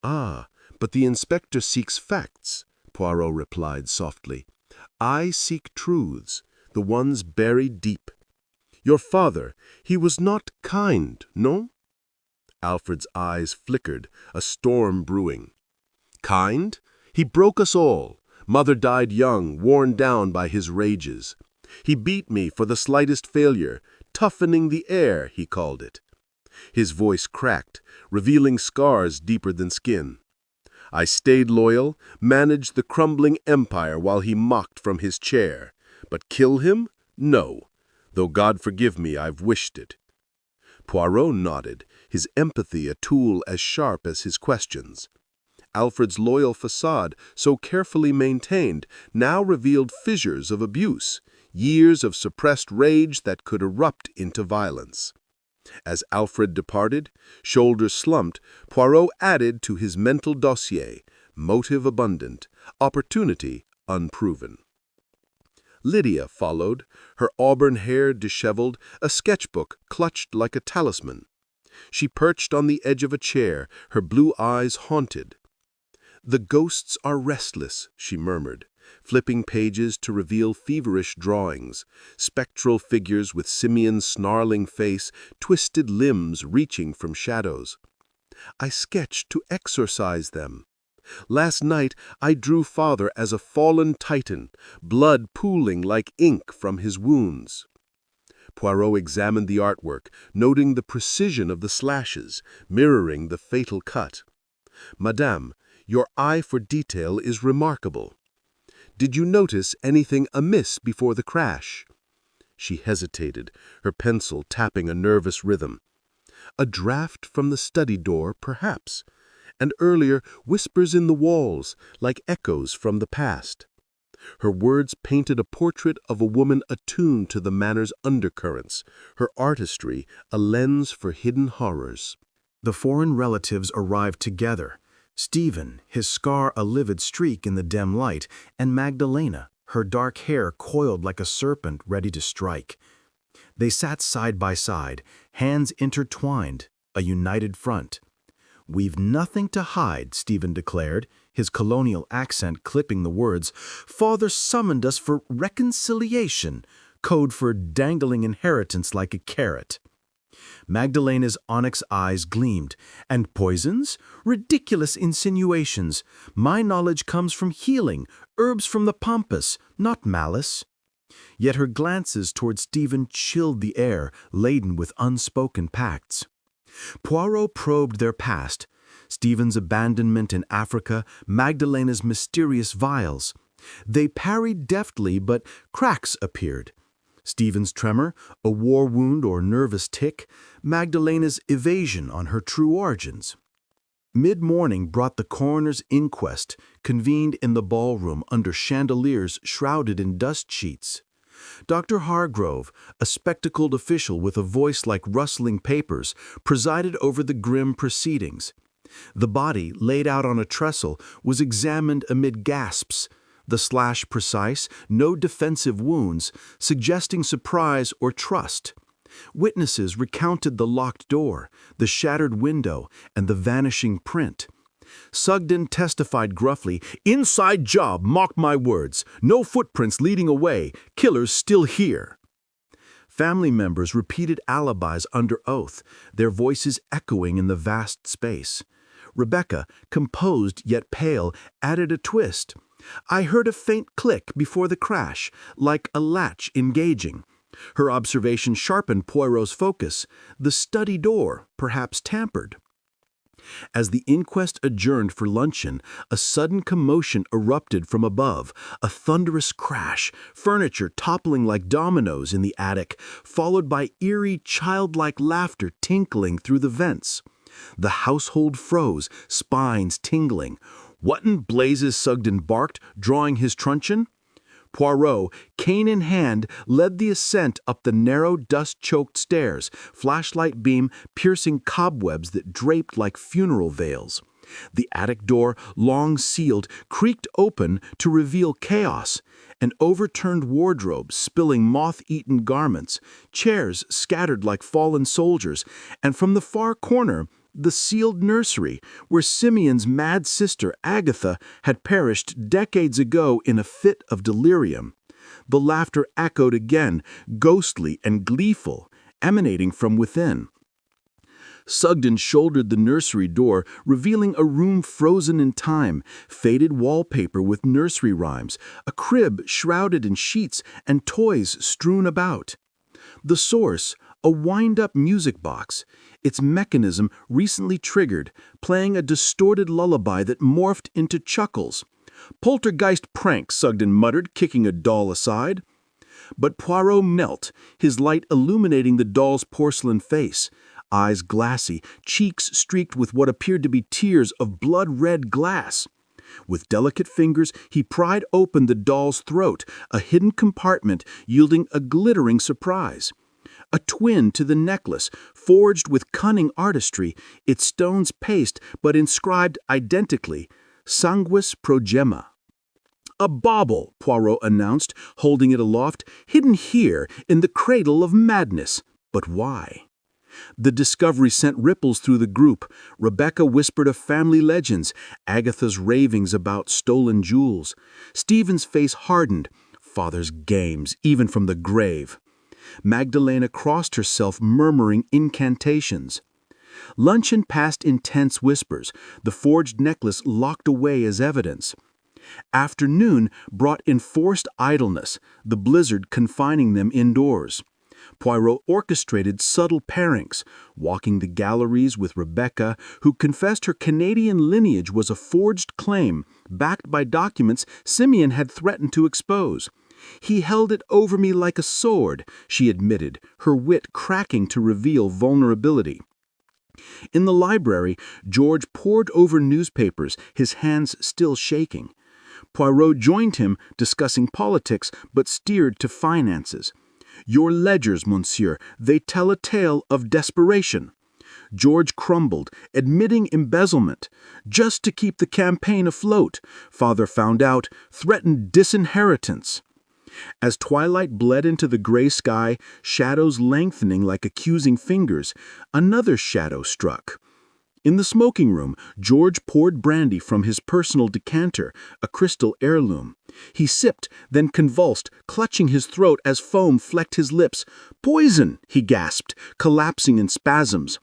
"Ah, but the inspector seeks facts," Poirot replied softly. "I seek truths, the ones buried deep. Your father, he was not kind, no?" Alfred's eyes flickered, a storm brewing. "Kind? He broke us all. Mother died young, worn down by his rages. He beat me for the slightest failure, toughening the air, he called it." His voice cracked, revealing scars deeper than skin. "I stayed loyal, managed the crumbling empire while he mocked from his chair. But kill him? No. Though God forgive me, I've wished it." Poirot nodded, his empathy a tool as sharp as his questions. Alfred's loyal facade, so carefully maintained, now revealed fissures of abuse, years of suppressed rage that could erupt into violence. As Alfred departed, shoulders slumped, Poirot added to his mental dossier, motive abundant, opportunity unproven. Lydia followed, her auburn hair disheveled, a sketchbook clutched like a talisman. She perched on the edge of a chair, her blue eyes haunted. "The ghosts are restless," she murmured, flipping pages to reveal feverish drawings, spectral figures with Simeon's snarling face, twisted limbs reaching from shadows. "I sketched to exorcise them. Last night I drew father as a fallen titan, blood pooling like ink from his wounds." Poirot examined the artwork, noting the precision of the slashes, mirroring the fatal cut. "Madame, your eye for detail is remarkable." Did you notice anything amiss before the crash?" She hesitated, her pencil tapping a nervous rhythm. "A draft from the study door, perhaps, and earlier whispers in the walls, like echoes from the past." Her words painted a portrait of a woman attuned to the Manor's undercurrents, her artistry a lens for hidden horrors. The foreign relatives arrived together. Stephen, his scar a livid streak in the dim light, and Magdalena, her dark hair coiled like a serpent ready to strike. They sat side by side, hands intertwined, a united front. "We've nothing to hide," Stephen declared, his colonial accent clipping the words. "Father summoned us for reconciliation, code for dangling inheritance like a carrot." Magdalena's onyx eyes gleamed. "And poisons? Ridiculous insinuations. My knowledge comes from healing, herbs from the pampas, not malice." Yet her glances toward Stephen chilled the air, laden with unspoken pacts. Poirot probed their past, Stephen's abandonment in Africa, Magdalena's mysterious vials. They parried deftly, but cracks appeared. Stephen's tremor, a war wound or nervous tic, Magdalena's evasion on her true origins. Mid-morning brought the coroner's inquest, convened in the ballroom under chandeliers shrouded in dust sheets. Dr. Hargrove, a spectacled official with a voice like rustling papers, presided over the grim proceedings. The body, laid out on a trestle, was examined amid gasps, the slash precise, no defensive wounds, suggesting surprise or trust. Witnesses recounted the locked door, the shattered window, and the vanishing print. Sugden testified gruffly, "Inside job, mark my words. No footprints leading away. Killers still here." Family members repeated alibis under oath, their voices echoing in the vast space. Rebecca, composed yet pale, added a twist. "I heard a faint click before the crash, like a latch engaging." Her observation sharpened Poirot's focus. The study door, perhaps tampered. As the inquest adjourned for luncheon, a sudden commotion erupted from above, a thunderous crash, furniture toppling like dominoes in the attic, followed by eerie, childlike laughter tinkling through the vents. The household froze, spines tingling. "What in blazes?" Sugden barked, drawing his truncheon. Poirot, cane in hand, led the ascent up the narrow, dust-choked stairs, flashlight beam piercing cobwebs that draped like funeral veils. The attic door, long sealed, creaked open to reveal chaos, an overturned wardrobe spilling moth-eaten garments, chairs scattered like fallen soldiers, and from the far corner, the sealed nursery, where Simeon's mad sister Agatha had perished decades ago in a fit of delirium. The laughter echoed again, ghostly and gleeful, emanating from within. Sugden shouldered the nursery door, revealing a room frozen in time, faded wallpaper with nursery rhymes, a crib shrouded in sheets, and toys strewn about. The source, a wind-up music box, its mechanism recently triggered, playing a distorted lullaby that morphed into chuckles. "Poltergeist prank," Sugden muttered, kicking a doll aside. But Poirot knelt, his light illuminating the doll's porcelain face, eyes glassy, cheeks streaked with what appeared to be tears of blood-red glass. With delicate fingers, he pried open the doll's throat, a hidden compartment yielding a glittering surprise. A twin to the necklace, forged with cunning artistry, its stones paced but inscribed identically, Sanguis Progema. "A bauble," Poirot announced, holding it aloft, "hidden here in the cradle of madness. But why?" The discovery sent ripples through the group. Rebecca whispered of family legends, Agatha's ravings about stolen jewels. Stephen's face hardened. Father's games, even from the grave. Magdalena crossed herself, murmuring incantations. Luncheon passed in tense whispers, the forged necklace locked away as evidence. Afternoon brought enforced idleness, the blizzard confining them indoors. Poirot orchestrated subtle pairings, walking the galleries with Rebecca, who confessed her Canadian lineage was a forged claim, backed by documents Simeon had threatened to expose. "He held it over me like a sword," she admitted, her wit cracking to reveal vulnerability. In the library, George pored over newspapers, his hands still shaking. Poirot joined him, discussing politics, but steered to finances. "Your ledgers, monsieur, they tell a tale of desperation." George crumbled, admitting embezzlement. "Just to keep the campaign afloat," father found out, threatened disinheritance. As twilight bled into the gray sky, shadows lengthening like accusing fingers, another shadow struck. In the smoking room, George poured brandy from his personal decanter, a crystal heirloom. He sipped, then convulsed, clutching his throat as foam flecked his lips. "Poison!" he gasped, collapsing in spasms.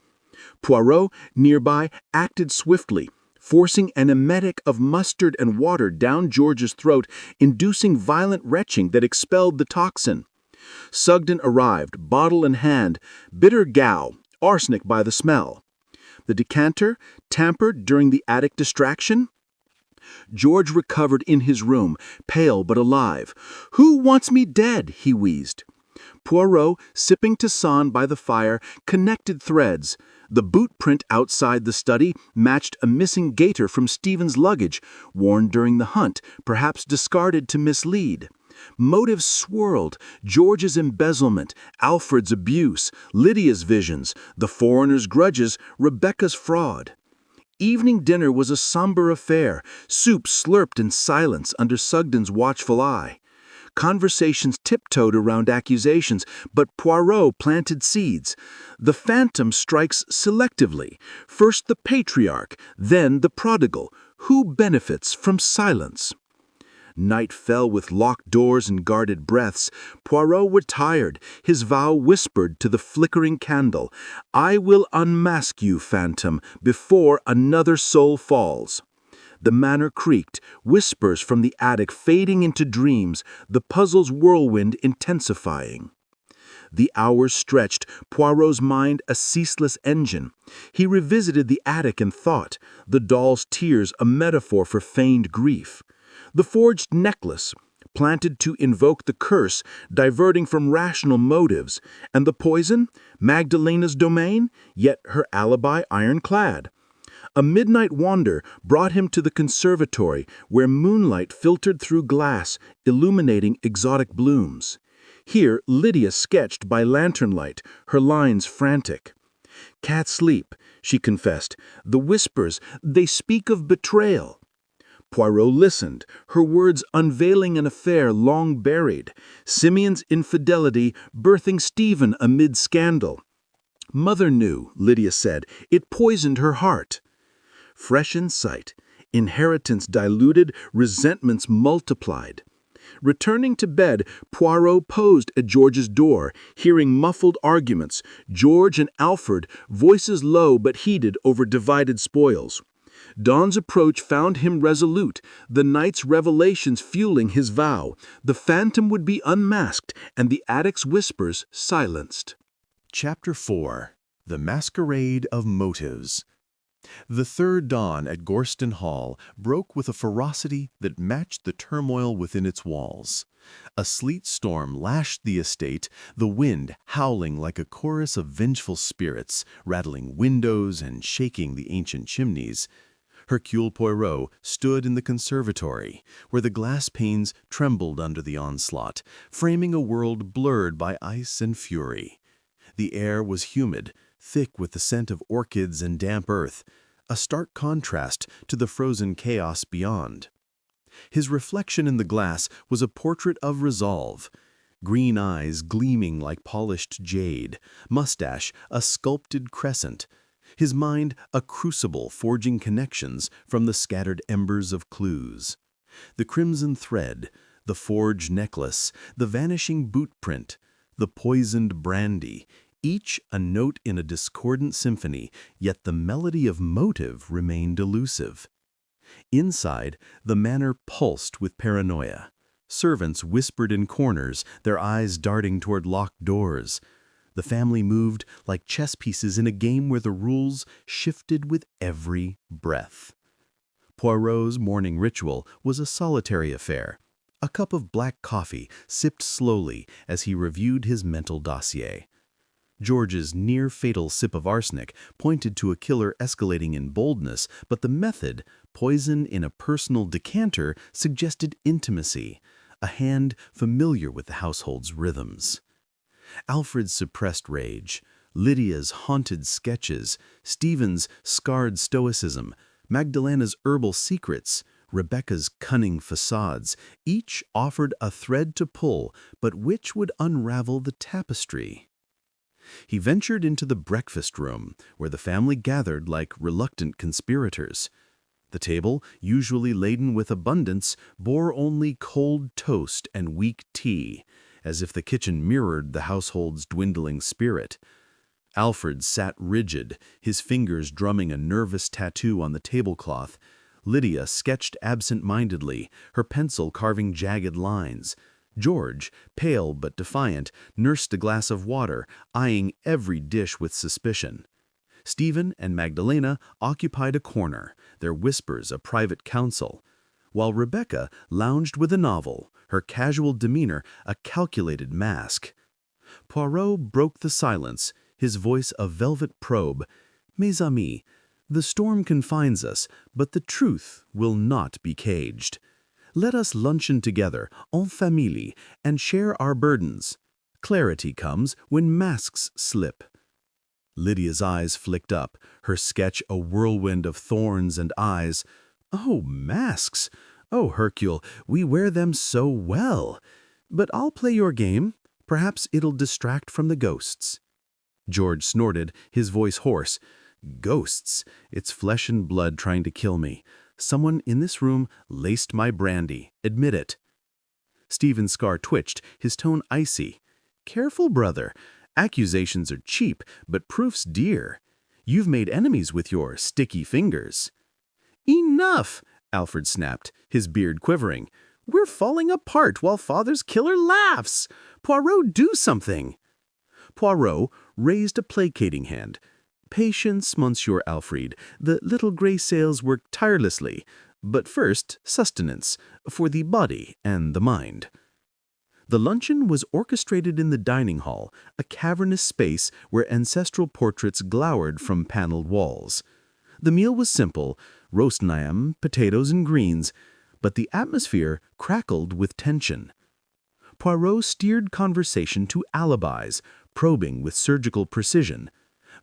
Poirot, nearby, acted swiftly, forcing an emetic of mustard and water down George's throat, inducing violent retching that expelled the toxin. Sugden arrived, bottle in hand, bitter gow, arsenic by the smell. The decanter, tampered during the attic distraction? George recovered in his room, pale but alive. "Who wants me dead?" he wheezed. Poirot, sipping tisane by the fire, connected threads. The boot print outside the study matched a missing gaiter from Stephen's luggage, worn during the hunt, perhaps discarded to mislead. Motives swirled: George's embezzlement, Alfred's abuse, Lydia's visions, the foreigner's grudges, Rebecca's fraud. Evening dinner was a somber affair, soup slurped in silence under Sugden's watchful eye. Conversations tiptoed around accusations, but Poirot planted seeds. The phantom strikes selectively. First the patriarch, then the prodigal. Who benefits from silence? Night fell with locked doors and guarded breaths. Poirot retired, his vow whispered to the flickering candle. "I will unmask you, phantom, before another soul falls." The manor creaked, whispers from the attic fading into dreams, the puzzle's whirlwind intensifying. The hours stretched, Poirot's mind a ceaseless engine. He revisited the attic in thought, the doll's tears a metaphor for feigned grief. The forged necklace, planted to invoke the curse, diverting from rational motives. And the poison? Magdalena's domain, yet her alibi ironclad. A midnight wander brought him to the conservatory, where moonlight filtered through glass, illuminating exotic blooms. Here Lydia sketched by lanternlight, her lines frantic. "Can't sleep," she confessed. "The whispers, they speak of betrayal." Poirot listened, her words unveiling an affair long buried. Simeon's infidelity birthing Stephen amid scandal. "Mother knew," Lydia said. "It poisoned her heart." Fresh insight, inheritance diluted, resentments multiplied. Returning to bed, Poirot posed at George's door, hearing muffled arguments. George and Alfred, voices low but heated over divided spoils. Dawn's approach found him resolute, the night's revelations fueling his vow. The phantom would be unmasked, and the attic's whispers silenced. Chapter 4. The Masquerade of Motives. The third dawn at Gorston Hall broke with a ferocity that matched the turmoil within its walls. A sleet storm lashed the estate, the wind howling like a chorus of vengeful spirits, rattling windows and shaking the ancient chimneys. Hercule Poirot stood in the conservatory, where the glass panes trembled under the onslaught, framing a world blurred by ice and fury. The air was humid, thick with the scent of orchids and damp earth, a stark contrast to the frozen chaos beyond. His reflection in the glass was a portrait of resolve. Green eyes gleaming like polished jade, mustache a sculpted crescent, his mind a crucible forging connections from the scattered embers of clues. The crimson thread, the forged necklace, the vanishing boot print, the poisoned brandy, each a note in a discordant symphony, yet the melody of motive remained elusive. Inside, the manor pulsed with paranoia. Servants whispered in corners, their eyes darting toward locked doors. The family moved like chess pieces in a game where the rules shifted with every breath. Poirot's morning ritual was a solitary affair, a cup of black coffee sipped slowly as he reviewed his mental dossier. George's near-fatal sip of arsenic pointed to a killer escalating in boldness, but the method, poison in a personal decanter, suggested intimacy, a hand familiar with the household's rhythms. Alfred's suppressed rage, Lydia's haunted sketches, Stephen's scarred stoicism, Magdalena's herbal secrets, Rebecca's cunning facades, each offered a thread to pull, but which would unravel the tapestry? He ventured into the breakfast room, where the family gathered like reluctant conspirators. The table, usually laden with abundance, bore only cold toast and weak tea, as if the kitchen mirrored the household's dwindling spirit. Alfred sat rigid, his fingers drumming a nervous tattoo on the tablecloth. Lydia sketched absent-mindedly, her pencil carving jagged lines. George, pale but defiant, nursed a glass of water, eyeing every dish with suspicion. Stephen and Magdalena occupied a corner, their whispers a private council, while Rebecca lounged with a novel, her casual demeanor a calculated mask. Poirot broke the silence, his voice a velvet probe. "Mes amis, the storm confines us, but the truth will not be caged. Let us luncheon together, en famille, and share our burdens. Clarity comes when masks slip." Lydia's eyes flicked up, her sketch a whirlwind of thorns and eyes. "Oh, masks! Oh, Hercule, we wear them so well. But I'll play your game. Perhaps it'll distract from the ghosts." George snorted, his voice hoarse. "Ghosts! It's flesh and blood trying to kill me. Someone in this room laced my brandy. Admit it." Stephen's scar twitched, his tone icy. "Careful, brother. Accusations are cheap, but proof's dear. You've made enemies with your sticky fingers." "Enough!" Alfred snapped, his beard quivering. "We're falling apart while Father's killer laughs. Poirot, do something!" Poirot raised a placating hand. "Patience, Monsieur Alfred. The little gray sails work tirelessly. But first, sustenance, for the body and the mind." The luncheon was orchestrated in the dining hall, a cavernous space where ancestral portraits glowered from paneled walls. The meal was simple, roast lamb, potatoes, and greens, but the atmosphere crackled with tension. Poirot steered conversation to alibis, probing with surgical precision.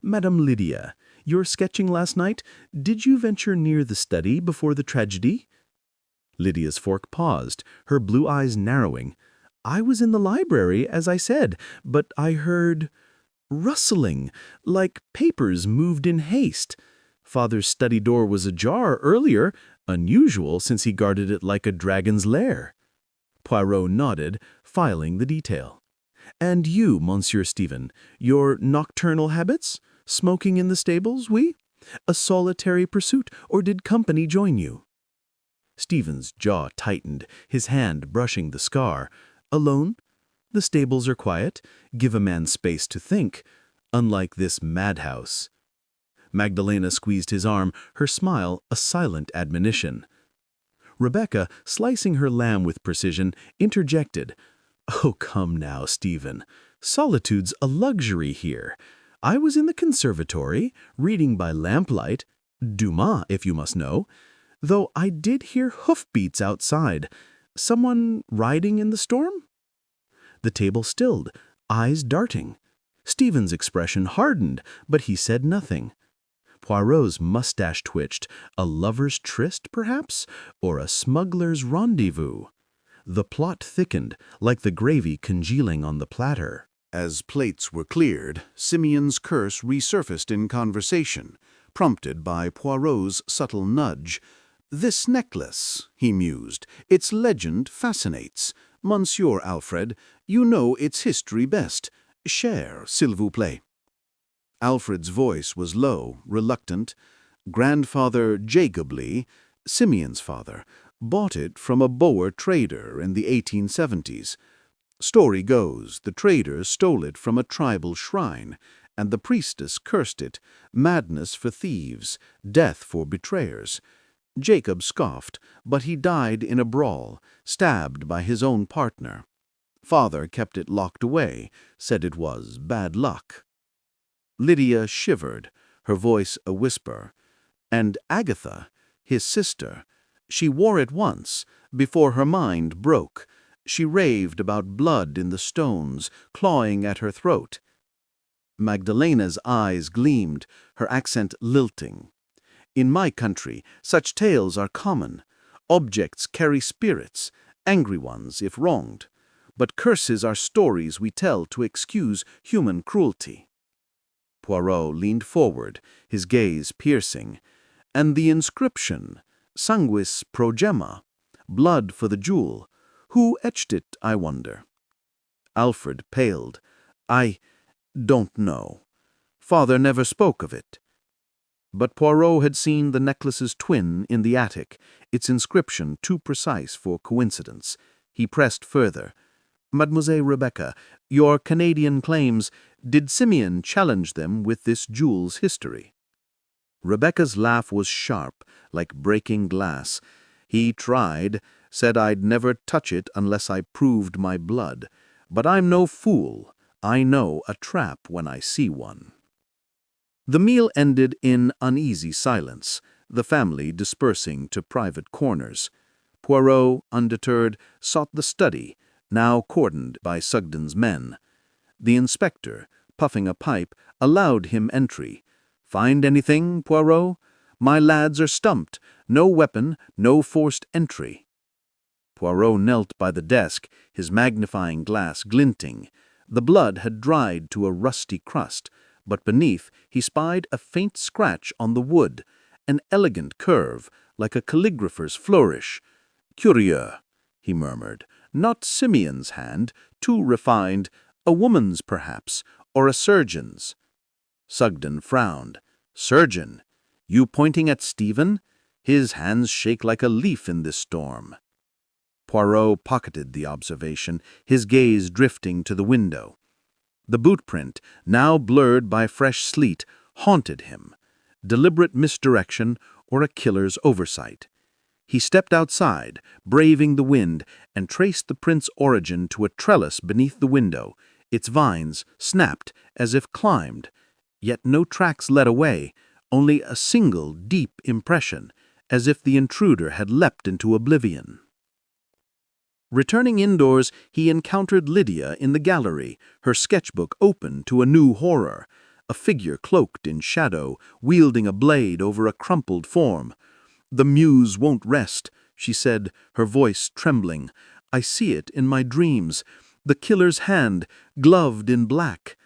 "Madame Lydia, your sketching last night, did you venture near the study before the tragedy?" Lydia's fork paused, her blue eyes narrowing. "I was in the library, as I said, but I heard rustling, like papers moved in haste. Father's study door was ajar earlier, unusual since he guarded it like a dragon's lair." Poirot nodded, filing the detail. "And you, Monsieur Stephen, your nocturnal habits? Smoking in the stables, oui? A solitary pursuit, or did company join you?" Stephen's jaw tightened, his hand brushing the scar. "Alone? The stables are quiet, give a man space to think, unlike this madhouse." Magdalena squeezed his arm, her smile a silent admonition. Rebecca, slicing her lamb with precision, interjected. "Oh, come now, Stephen. Solitude's a luxury here. I was in the conservatory, reading by lamplight, Dumas, if you must know, though I did hear hoofbeats outside. Someone riding in the storm?" The table stilled, eyes darting. Stephen's expression hardened, but he said nothing. Poirot's mustache twitched. A lover's tryst, perhaps? Or a smuggler's rendezvous? The plot thickened, like the gravy congealing on the platter. As plates were cleared, Simeon's curse resurfaced in conversation, prompted by Poirot's subtle nudge. "This necklace," he mused, "its legend fascinates. Monsieur Alfred, you know its history best. Share, s'il vous plaît." Alfred's voice was low, reluctant. Grandfather Jacobly, Simeon's father, bought it from a Boer trader in the 1870s. Story goes, the traders stole it from a tribal shrine, and the priestess cursed it, madness for thieves, death for betrayers. Jacob scoffed, but he died in a brawl, stabbed by his own partner. Father kept it locked away, said it was bad luck. Lydia shivered, her voice a whisper. And Agatha, his sister, she wore it once, before her mind broke. She raved about blood in the stones, clawing at her throat. Magdalena's eyes gleamed, her accent lilting. In my country, such tales are common. Objects carry spirits, angry ones if wronged. But curses are stories we tell to excuse human cruelty. Poirot leaned forward, his gaze piercing. And the inscription, sanguis pro gemma, blood for the jewel. Who etched it, I wonder? Alfred paled. I don't know. Father never spoke of it. But Poirot had seen the necklace's twin in the attic, its inscription too precise for coincidence. He pressed further. Mademoiselle Rebecca, your Canadian claims, did Simeon challenge them with this jewel's history? Rebecca's laugh was sharp, like breaking glass. He tried, said I'd never touch it unless I proved my blood. But I'm no fool. I know a trap when I see one. The meal ended in uneasy silence, the family dispersing to private corners. Poirot, undeterred, sought the study, now cordoned by Sugden's men. The inspector, puffing a pipe, allowed him entry. Find anything, Poirot? My lads are stumped. No weapon, no forced entry. Poirot knelt by the desk, his magnifying glass glinting. The blood had dried to a rusty crust, but beneath he spied a faint scratch on the wood, an elegant curve, like a calligrapher's flourish. Curieux, he murmured. Not Simeon's hand, too refined, a woman's perhaps, or a surgeon's. Sugden frowned. Surgeon? You pointing at Stephen? His hands shake like a leaf in this storm. Poirot pocketed the observation, his gaze drifting to the window. The bootprint, now blurred by fresh sleet, haunted him. Deliberate misdirection or a killer's oversight. He stepped outside, braving the wind, and traced the print's origin to a trellis beneath the window. Its vines snapped as if climbed, yet no tracks led away, only a single deep impression, as if the intruder had leapt into oblivion. Returning indoors, he encountered Lydia in the gallery, her sketchbook open to a new horror, a figure cloaked in shadow, wielding a blade over a crumpled form. The muse won't rest, she said, her voice trembling. I see it in my dreams, the killer's hand, gloved in black.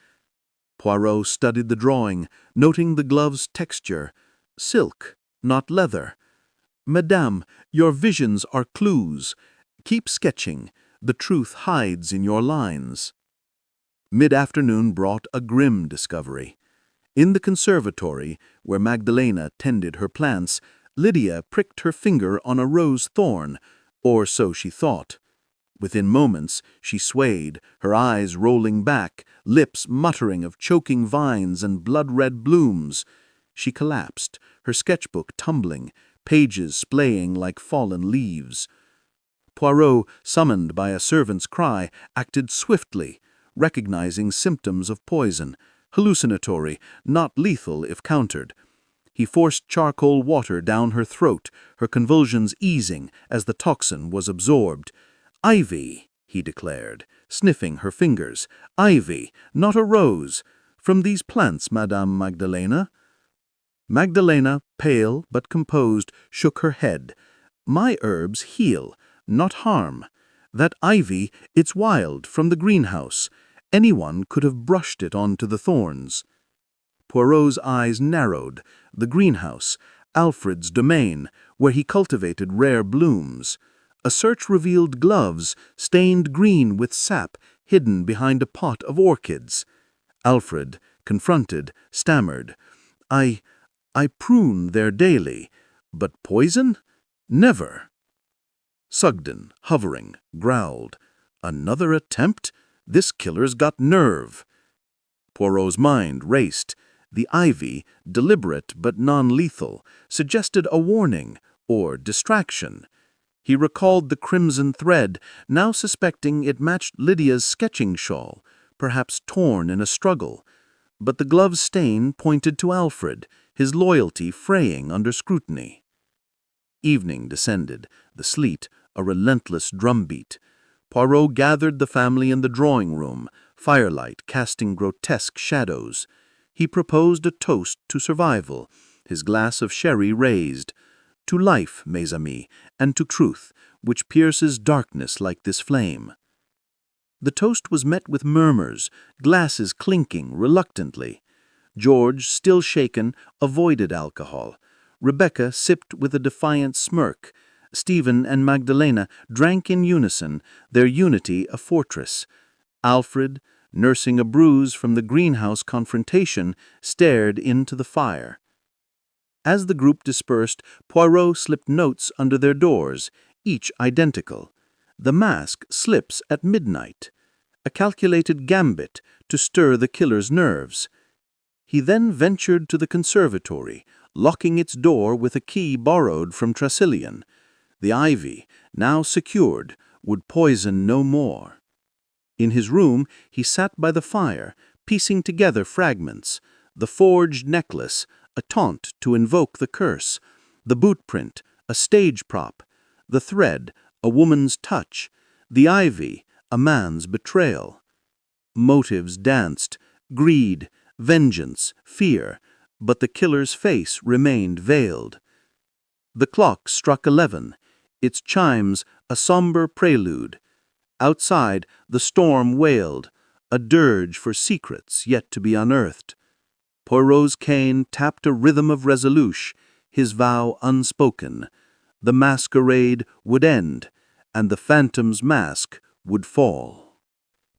Poirot studied the drawing, noting the glove's texture. Silk, not leather. Madame, your visions are clues. Keep sketching. The truth hides in your lines. Mid-afternoon brought a grim discovery. In the conservatory, where Magdalena tended her plants, Lydia pricked her finger on a rose thorn, or so she thought. Within moments, she swayed, her eyes rolling back, lips muttering of choking vines and blood-red blooms. She collapsed, her sketchbook tumbling, pages splaying like fallen leaves. Poirot, summoned by a servant's cry, acted swiftly, recognizing symptoms of poison, hallucinatory, not lethal if countered. He forced charcoal water down her throat, her convulsions easing as the toxin was absorbed. Ivy, he declared, sniffing her fingers. Ivy, not a rose. From these plants, Madame Magdalena? Magdalena, pale but composed, shook her head. My herbs heal, not harm. That ivy, it's wild, from the greenhouse. Anyone could have brushed it onto the thorns. Poirot's eyes narrowed. The greenhouse, Alfred's domain, where he cultivated rare blooms. A search revealed gloves, stained green with sap, hidden behind a pot of orchids. Alfred, confronted, stammered. I prune there daily, but poison? Never. Sugden, hovering, growled. Another attempt? This killer's got nerve. Poirot's mind raced. The ivy, deliberate but non-lethal, suggested a warning or distraction. He recalled the crimson thread, now suspecting it matched Lydia's sketching shawl, perhaps torn in a struggle. But the glove's stain pointed to Alfred, his loyalty fraying under scrutiny. Evening descended, the sleet a relentless drumbeat. Poirot gathered the family in the drawing-room, firelight casting grotesque shadows. He proposed a toast to survival, his glass of sherry raised. To life, mes amis, and to truth, which pierces darkness like this flame. The toast was met with murmurs, glasses clinking reluctantly. George, still shaken, avoided alcohol. Rebecca sipped with a defiant smirk. Stephen and Magdalena drank in unison, their unity a fortress. Alfred, nursing a bruise from the greenhouse confrontation, stared into the fire. As the group dispersed, Poirot slipped notes under their doors, each identical. The mask slips at midnight. A calculated gambit to stir the killer's nerves. He then ventured to the conservatory, locking its door with a key borrowed from Tressilian. The ivy, now secured, would poison no more. In his room, he sat by the fire, piecing together fragments. The forged necklace, a taunt to invoke the curse. The boot print, a stage prop. The thread, a woman's touch. The ivy, a man's betrayal. Motives danced, greed, vengeance, fear, but the killer's face remained veiled. The clock struck 11, its chimes a somber prelude. Outside, the storm wailed, a dirge for secrets yet to be unearthed. Poirot's cane tapped a rhythm of resolution, his vow unspoken. The masquerade would end, and the phantom's mask would fall.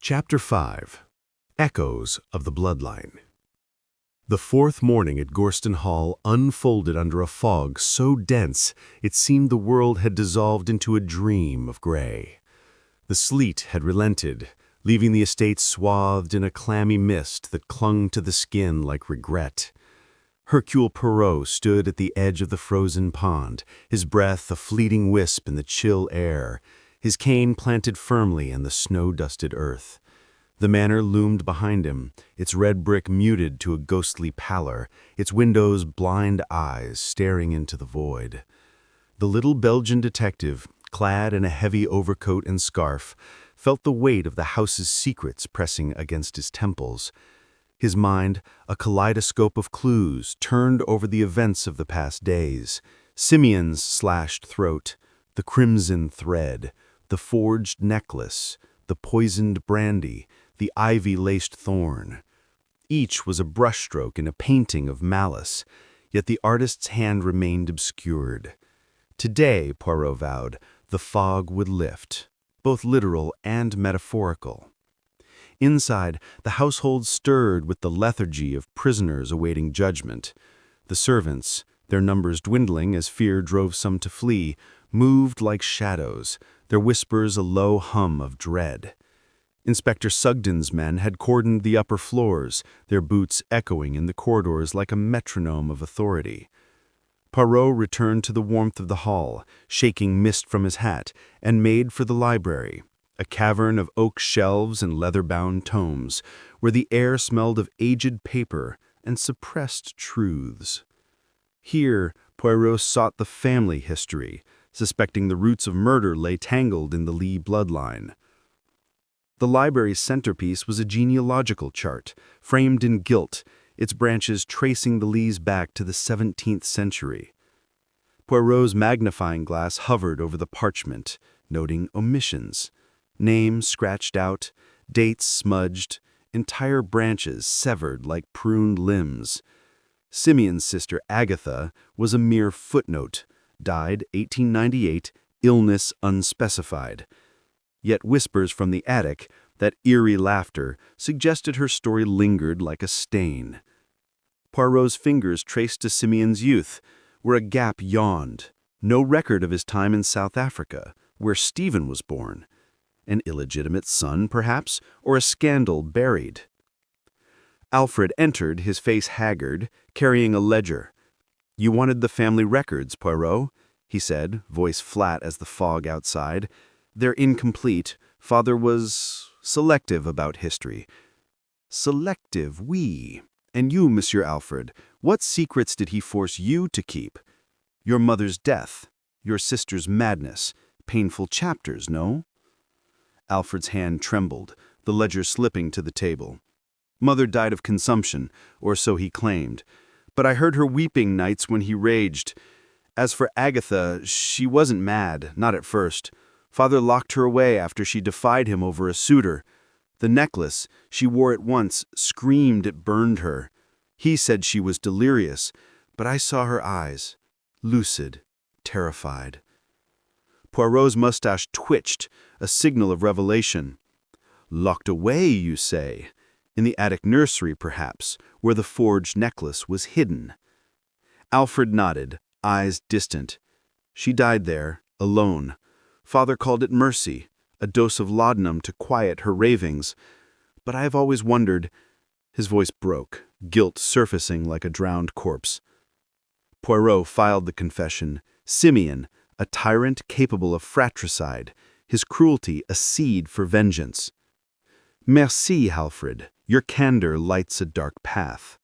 Chapter 5. Echoes of the Bloodline. The fourth morning at Gorston Hall unfolded under a fog so dense it seemed the world had dissolved into a dream of gray. The sleet had relented, leaving the estate swathed in a clammy mist that clung to the skin like regret. Hercule Poirot stood at the edge of the frozen pond, his breath a fleeting wisp in the chill air, his cane planted firmly in the snow-dusted earth. The manor loomed behind him, its red brick muted to a ghostly pallor, its windows blind eyes staring into the void. The little Belgian detective, clad in a heavy overcoat and scarf, felt the weight of the house's secrets pressing against his temples. His mind, a kaleidoscope of clues, turned over the events of the past days. Simeon's slashed throat, the crimson thread, the forged necklace, the poisoned brandy, the ivy-laced thorn. Each was a brushstroke in a painting of malice, yet the artist's hand remained obscured. Today, Poirot vowed, the fog would lift, both literal and metaphorical. Inside, the household stirred with the lethargy of prisoners awaiting judgment. The servants, their numbers dwindling as fear drove some to flee, moved like shadows, their whispers a low hum of dread. Inspector Sugden's men had cordoned the upper floors, their boots echoing in the corridors like a metronome of authority. Poirot returned to the warmth of the hall, shaking mist from his hat, and made for the library, a cavern of oak shelves and leather-bound tomes, where the air smelled of aged paper and suppressed truths. Here, Poirot sought the family history, suspecting the roots of murder lay tangled in the Lee bloodline. The library's centerpiece was a genealogical chart, framed in gilt, its branches tracing the Lees back to the 17th century. Poirot's magnifying glass hovered over the parchment, noting omissions. Names scratched out, dates smudged, entire branches severed like pruned limbs. Simeon's sister Agatha was a mere footnote, died 1898, illness unspecified. Yet whispers from the attic, that eerie laughter, suggested her story lingered like a stain. Poirot's fingers traced to Simeon's youth, where a gap yawned, no record of his time in South Africa, where Stephen was born. An illegitimate son, perhaps, or a scandal buried. Alfred entered, his face haggard, carrying a ledger. "You wanted the family records, Poirot," he said, voice flat as the fog outside. "They're incomplete. Father was selective about history." "Selective, oui. And you, Monsieur Alfred, what secrets did he force you to keep? Your mother's death, your sister's madness, painful chapters, no?" Alfred's hand trembled, the ledger slipping to the table. "Mother died of consumption, or so he claimed. But I heard her weeping nights when he raged. As for Agatha, she wasn't mad, not at first. Father locked her away after she defied him over a suitor. The necklace, she wore it once, screamed it burned her. He said she was delirious, but I saw her eyes, lucid, terrified." Poirot's mustache twitched, a signal of revelation. "Locked away, you say? In the attic nursery, perhaps, where the forged necklace was hidden." Alfred nodded, eyes distant. "She died there, alone. Father called it mercy, a dose of laudanum to quiet her ravings. But I have always wondered—" His voice broke, guilt surfacing like a drowned corpse. Poirot filed the confession. Simeon, a tyrant capable of fratricide, his cruelty a seed for vengeance. "Merci, Alfred. Your candor lights a dark path."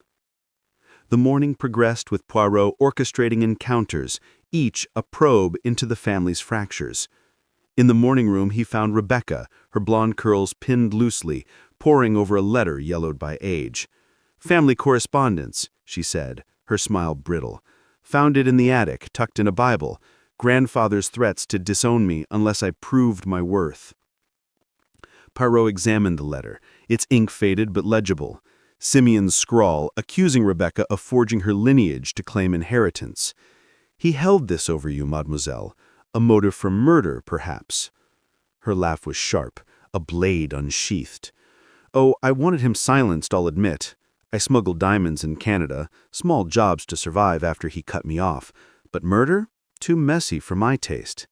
The morning progressed with Poirot orchestrating encounters, each a probe into the family's fractures. In the morning room he found Rebecca, her blonde curls pinned loosely, poring over a letter yellowed by age. "Family correspondence," she said, her smile brittle. "Found it in the attic, tucked in a Bible. Grandfather's threats to disown me unless I proved my worth." Poirot examined the letter, its ink faded but legible. Simeon's scrawl accusing Rebecca of forging her lineage to claim inheritance. "He held this over you, mademoiselle. A motive for murder, perhaps." Her laugh was sharp, a blade unsheathed. "Oh, I wanted him silenced, I'll admit. I smuggled diamonds in Canada, small jobs to survive after he cut me off. But murder? Too messy for my taste."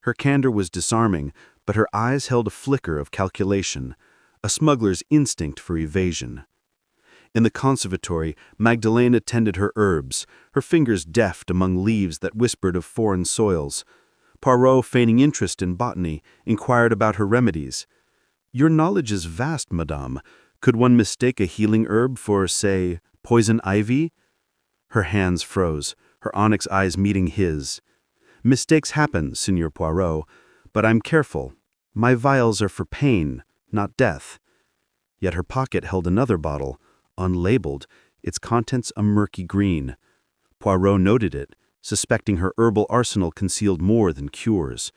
Her candor was disarming, but her eyes held a flicker of calculation, a smuggler's instinct for evasion. In the conservatory, Magdalena tended her herbs, her fingers deft among leaves that whispered of foreign soils. Poirot, feigning interest in botany, inquired about her remedies. "Your knowledge is vast, madame. Could one mistake a healing herb for, say, poison ivy?" Her hands froze, her onyx eyes meeting his. "Mistakes happen, Signor Poirot, but I'm careful. My vials are for pain, not death." Yet her pocket held another bottle, unlabeled, its contents a murky green. Poirot noted it, suspecting her herbal arsenal concealed more than cures.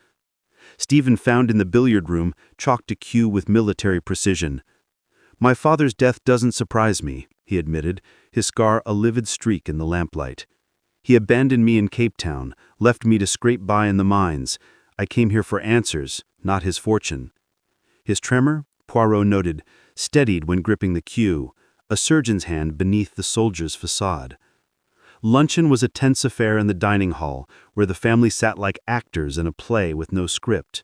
Stephen found in the billiard room chalked a cue with military precision. "My father's death doesn't surprise me," he admitted, his scar a livid streak in the lamplight. "He abandoned me in Cape Town, left me to scrape by in the mines. I came here for answers, not his fortune." His tremor, Poirot noted, steadied when gripping the cue, a surgeon's hand beneath the soldier's facade. Luncheon was a tense affair in the dining hall, where the family sat like actors in a play with no script.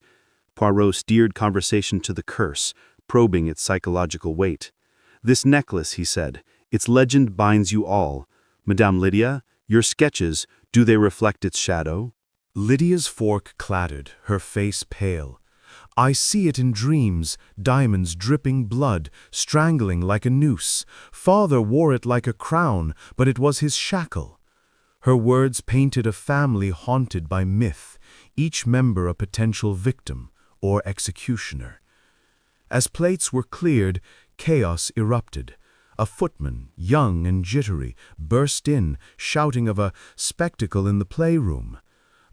Poirot steered conversation to the curse, probing its psychological weight. "This necklace," he said, "its legend binds you all. Madame Lydia, your sketches, do they reflect its shadow?" Lydia's fork clattered, her face pale. "I see it in dreams, diamonds dripping blood, strangling like a noose. Father wore it like a crown, but it was his shackle." Her words painted a family haunted by myth, each member a potential victim or executioner. As plates were cleared, chaos erupted. A footman, young and jittery, burst in, shouting of a spectacle in the playroom.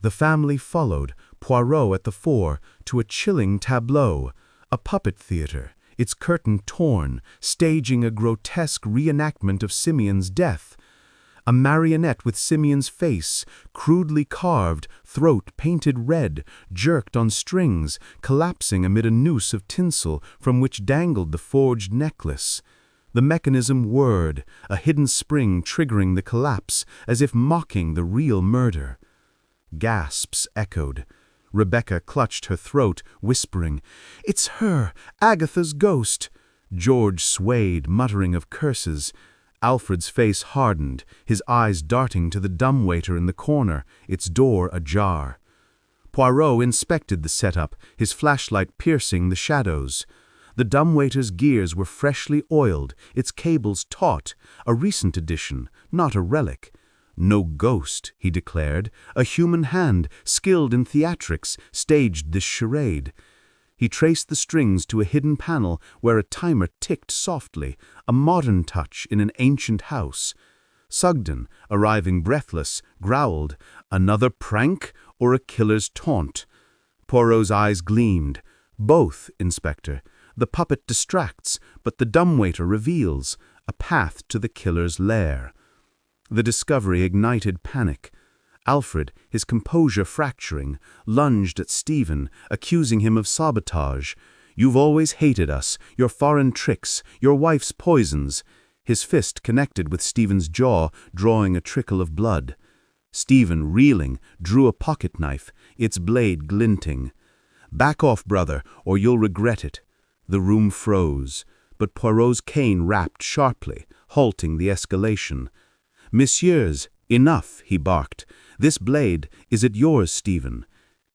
The family followed, Poirot at the fore, to a chilling tableau, a puppet theater, its curtain torn, staging a grotesque reenactment of Simeon's death. A marionette with Simeon's face, crudely carved, throat painted red, jerked on strings, collapsing amid a noose of tinsel from which dangled the forged necklace. The mechanism whirred, a hidden spring triggering the collapse, as if mocking the real murder. Gasps echoed. Rebecca clutched her throat, whispering, "It's her, Agatha's ghost!" George swayed, muttering of curses. Alfred's face hardened, his eyes darting to the dumbwaiter in the corner, its door ajar. Poirot inspected the setup, his flashlight piercing the shadows. The dumbwaiter's gears were freshly oiled, its cables taut, a recent addition, not a relic. No ghost, he declared. A human hand, skilled in theatrics, staged this charade. He traced the strings to a hidden panel where a timer ticked softly, a modern touch in an ancient house. Sugden, arriving breathless, growled, "Another prank or a killer's taunt?" Poirot's eyes gleamed. "Both, Inspector. The puppet distracts, but the dumbwaiter reveals a path to the killer's lair." The discovery ignited panic. Alfred, his composure fracturing, lunged at Stephen, accusing him of sabotage. "You've always hated us, your foreign tricks, your wife's poisons." His fist connected with Stephen's jaw, drawing a trickle of blood. Stephen, reeling, drew a pocket knife, its blade glinting. "Back off, brother, or you'll regret it." The room froze, but Poirot's cane rapped sharply, halting the escalation. "Messieurs, enough," he barked. "This blade, is it yours, Stephen?"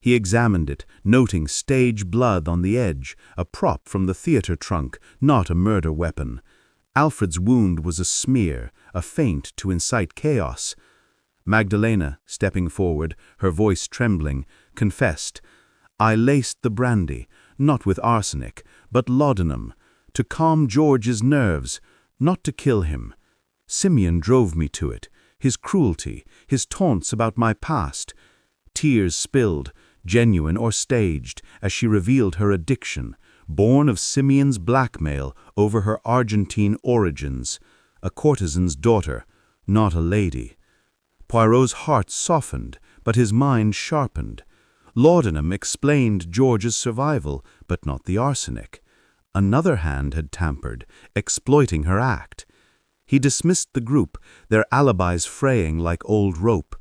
He examined it, noting stage blood on the edge, a prop from the theater trunk, not a murder weapon. Alfred's wound was a smear, a feint to incite chaos. Magdalena, stepping forward, her voice trembling, confessed, "I laced the brandy, not with arsenic, but laudanum, to calm George's nerves, not to kill him. Simeon drove me to it, his cruelty, his taunts about my past." Tears spilled, genuine or staged, as she revealed her addiction, born of Simeon's blackmail over her Argentine origins, a courtesan's daughter, not a lady. Poirot's heart softened, but his mind sharpened. Laudanum explained George's survival, but not the arsenic. Another hand had tampered, exploiting her act. He dismissed the group, their alibis fraying like old rope.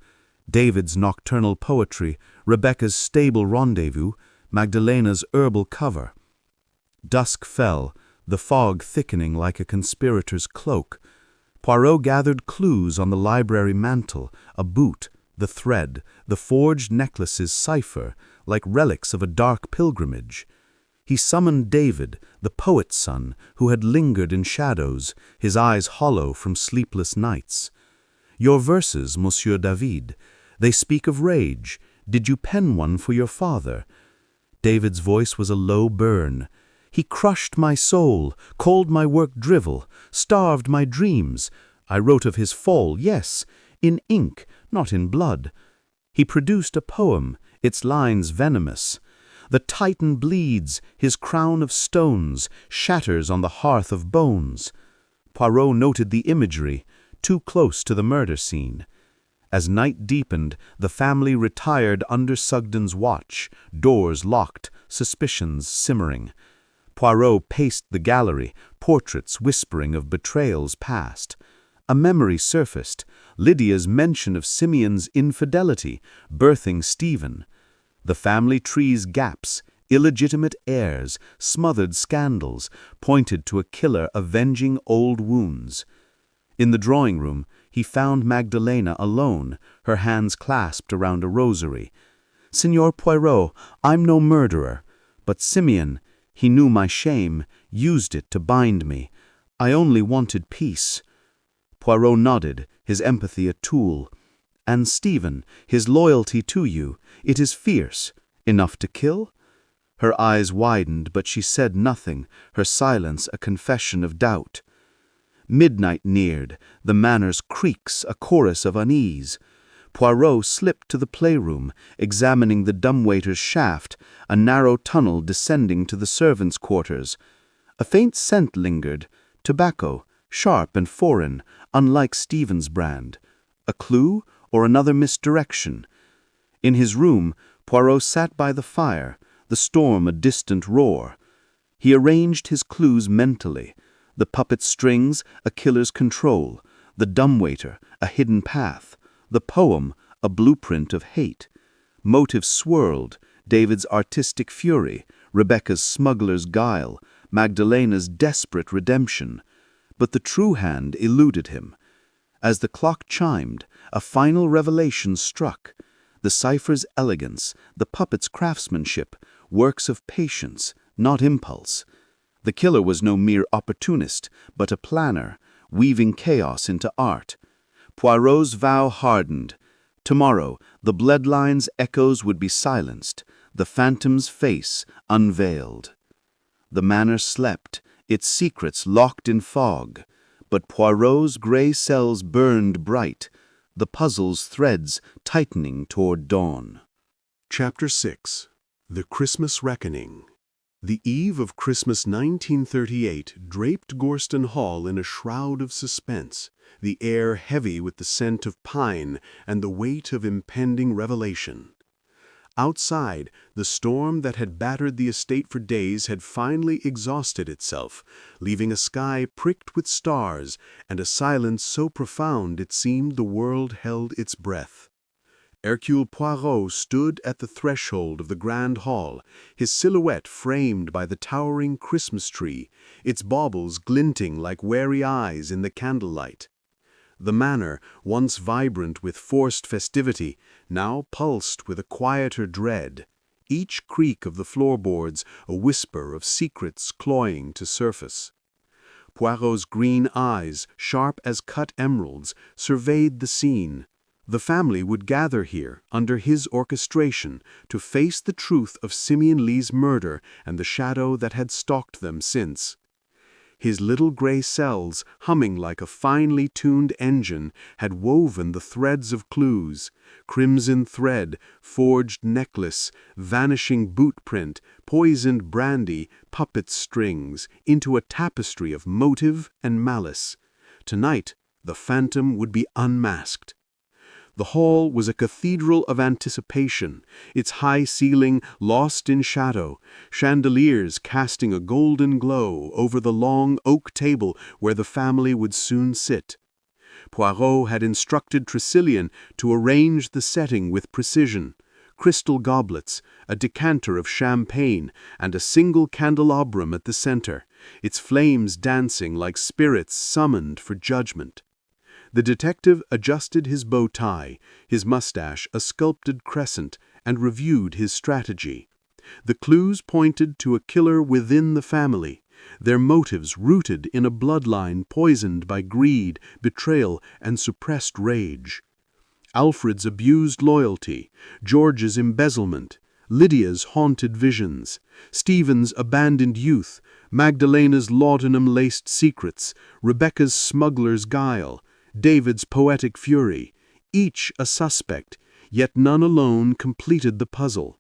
David's nocturnal poetry, Rebecca's stable rendezvous, Magdalena's herbal cover. Dusk fell, the fog thickening like a conspirator's cloak. Poirot gathered clues on the library mantel, a boot, the thread, the forged necklace's cipher, like relics of a dark pilgrimage. He summoned David, the poet's son, who had lingered in shadows, his eyes hollow from sleepless nights. "Your verses, Monsieur David, they speak of rage. Did you pen one for your father?" David's voice was a low burn. "He crushed my soul, called my work drivel, starved my dreams. I wrote of his fall, yes, in ink, not in blood. He produced a poem, its lines venomous. The Titan bleeds, his crown of stones shatters on the hearth of bones." Poirot noted the imagery, too close to the murder scene. As night deepened, the family retired under Sugden's watch, doors locked, suspicions simmering. Poirot paced the gallery, portraits whispering of betrayals past. A memory surfaced, Lydia's mention of Simeon's infidelity, birthing Stephen. The family tree's gaps, illegitimate heirs, smothered scandals, pointed to a killer avenging old wounds. In the drawing room, he found Magdalena alone, her hands clasped around a rosary. "Signor Poirot, I'm no murderer, but Simeon, he knew my shame, used it to bind me. I only wanted peace." Poirot nodded, his empathy a tool. "And Stephen, his loyalty to you, it is fierce, enough to kill?" Her eyes widened, but she said nothing, her silence a confession of doubt. Midnight neared, the Manor's creaks a chorus of unease. Poirot slipped to the playroom, examining the dumbwaiter's shaft, a narrow tunnel descending to the servants' quarters. A faint scent lingered, tobacco, sharp and foreign, unlike Stephen's brand. A clue or another misdirection? In his room, Poirot sat by the fire, the storm a distant roar. He arranged his clues mentally. The puppet strings, a killer's control. The dumbwaiter, a hidden path. The poem, a blueprint of hate. Motives swirled, David's artistic fury, Rebecca's smuggler's guile, Magdalena's desperate redemption. But the true hand eluded him. As the clock chimed, a final revelation struck. The cipher's elegance, the puppet's craftsmanship, works of patience, not impulse. The killer was no mere opportunist, but a planner, weaving chaos into art. Poirot's vow hardened. Tomorrow, the bloodline's echoes would be silenced, the phantom's face unveiled. The manor slept, its secrets locked in fog, but Poirot's gray cells burned bright, the puzzle's threads tightening toward dawn. Chapter 6. The Christmas Reckoning. The eve of Christmas 1938 draped Gorston Hall in a shroud of suspense, the air heavy with the scent of pine and the weight of impending revelation. Outside, the storm that had battered the estate for days had finally exhausted itself, leaving a sky pricked with stars and a silence so profound it seemed the world held its breath. Hercule Poirot stood at the threshold of the grand hall, his silhouette framed by the towering Christmas tree, its baubles glinting like wary eyes in the candlelight. The manor, once vibrant with forced festivity, now pulsed with a quieter dread, each creak of the floorboards a whisper of secrets cloying to surface. Poirot's green eyes, sharp as cut emeralds, surveyed the scene. The family would gather here, under his orchestration, to face the truth of Simeon Lee's murder and the shadow that had stalked them since. His little gray cells, humming like a finely tuned engine, had woven the threads of clues: crimson thread, forged necklace, vanishing boot print, poisoned brandy, puppet strings, into a tapestry of motive and malice. Tonight, the phantom would be unmasked. The hall was a cathedral of anticipation, its high ceiling lost in shadow, chandeliers casting a golden glow over the long oak table where the family would soon sit. Poirot had instructed Tressilian to arrange the setting with precision: crystal goblets, a decanter of champagne, and a single candelabrum at the center, its flames dancing like spirits summoned for judgment. The detective adjusted his bow tie, his mustache a sculpted crescent, and reviewed his strategy. The clues pointed to a killer within the family, their motives rooted in a bloodline poisoned by greed, betrayal, and suppressed rage. Alfred's abused loyalty, George's embezzlement, Lydia's haunted visions, Stephen's abandoned youth, Magdalena's laudanum-laced secrets, Rebecca's smuggler's guile, David's poetic fury, each a suspect, yet none alone completed the puzzle.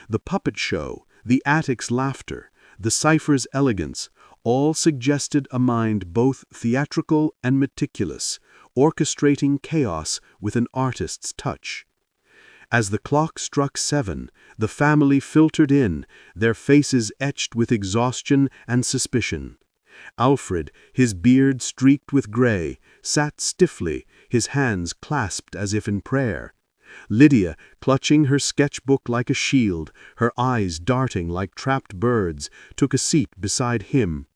The puppet show, the attic's laughter, the cipher's elegance, all suggested a mind both theatrical and meticulous, orchestrating chaos with an artist's touch. As the clock struck 7, the family filtered in, their faces etched with exhaustion and suspicion. Alfred, his beard streaked with gray, sat stiffly, his hands clasped as if in prayer. Lydia, clutching her sketchbook like a shield, her eyes darting like trapped birds, took a seat beside him.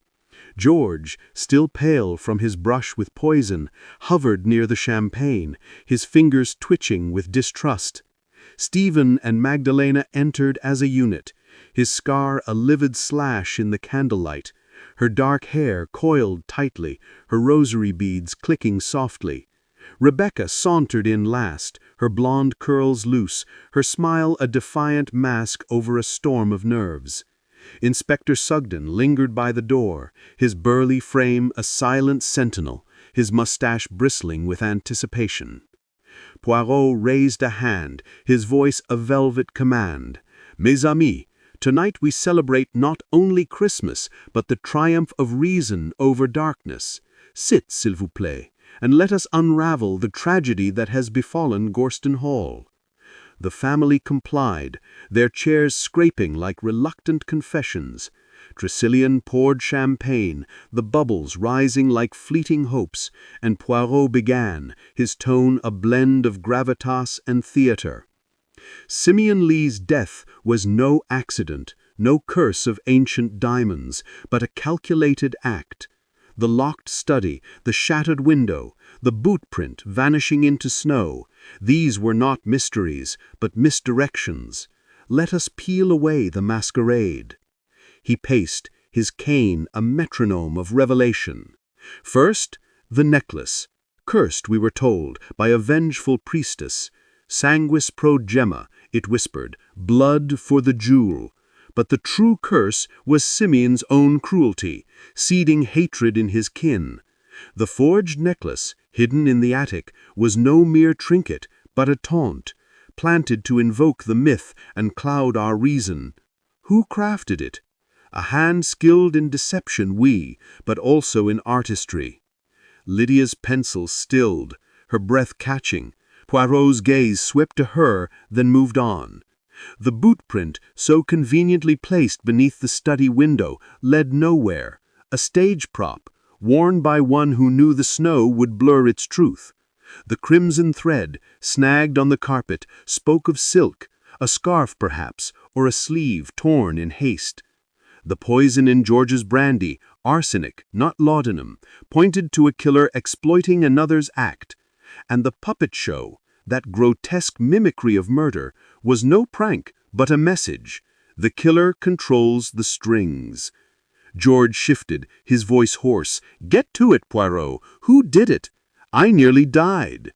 George, still pale from his brush with poison, hovered near the champagne, his fingers twitching with distrust. Stephen and Magdalena entered as a unit, his scar a livid slash in the candlelight, her dark hair coiled tightly, her rosary beads clicking softly. Rebecca sauntered in last, her blonde curls loose, her smile a defiant mask over a storm of nerves. Inspector Sugden lingered by the door, his burly frame a silent sentinel, his mustache bristling with anticipation. Poirot raised a hand, his voice a velvet command. "Mes amis, tonight we celebrate not only Christmas, but the triumph of reason over darkness. Sit, s'il vous plaît, and let us unravel the tragedy that has befallen Gorston Hall." The family complied, their chairs scraping like reluctant confessions. Tressilian poured champagne, the bubbles rising like fleeting hopes, and Poirot began, his tone a blend of gravitas and theater. Simeon Lee's death was no accident, no curse of ancient diamonds, but a calculated act. The locked study, the shattered window, the boot print vanishing into snow, these were not mysteries, but misdirections. Let us peel away the masquerade. He paced, his cane a metronome of revelation. First, the necklace, cursed, we were told, by a vengeful priestess. Sanguis pro gemma, it whispered, blood for the jewel. But the true curse was Simeon's own cruelty, seeding hatred in his kin. The forged necklace, hidden in the attic, was no mere trinket, but a taunt, planted to invoke the myth and cloud our reason. Who crafted it? A hand skilled in deception, but also in artistry. Lydia's pencil stilled, her breath catching. Poirot's gaze swept to her, then moved on. The boot print, so conveniently placed beneath the study window, led nowhere. A stage prop, worn by one who knew the snow would blur its truth. The crimson thread, snagged on the carpet, spoke of silk, a scarf perhaps, or a sleeve torn in haste. The poison in George's brandy, arsenic, not laudanum, pointed to a killer exploiting another's act. And the puppet show, that grotesque mimicry of murder, was no prank, but a message. The killer controls the strings. George shifted, his voice hoarse. Get to it, Poirot. Who did it? I nearly died.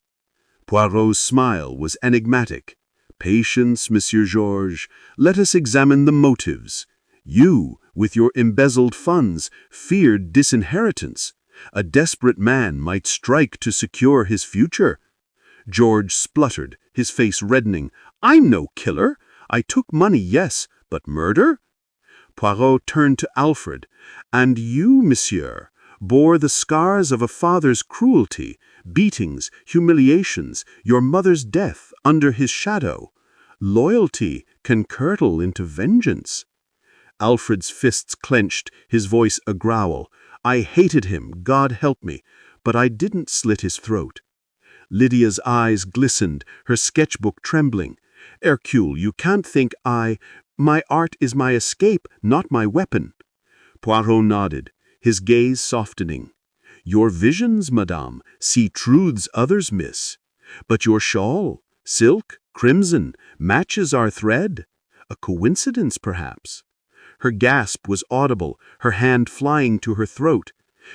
Poirot's smile was enigmatic. Patience, Monsieur Georges. Let us examine the motives. You, with your embezzled funds, feared disinheritance. A desperate man might strike to secure his future. George spluttered, his face reddening. I'm no killer. I took money, yes, but murder? Poirot turned to Alfred. And you, monsieur, bore the scars of a father's cruelty, beatings, humiliations, your mother's death under his shadow. Loyalty can curdle into vengeance. Alfred's fists clenched, his voice a growl. I hated him, God help me, but I didn't slit his throat. Lydia's eyes glistened, her sketchbook trembling. Hercule, you can't think my art is my escape, not my weapon. Poirot nodded, his gaze softening. Your visions, madame, see truths others miss. But your shawl, silk, crimson, matches our thread. A coincidence, perhaps. Her gasp was audible, her hand flying to her throat.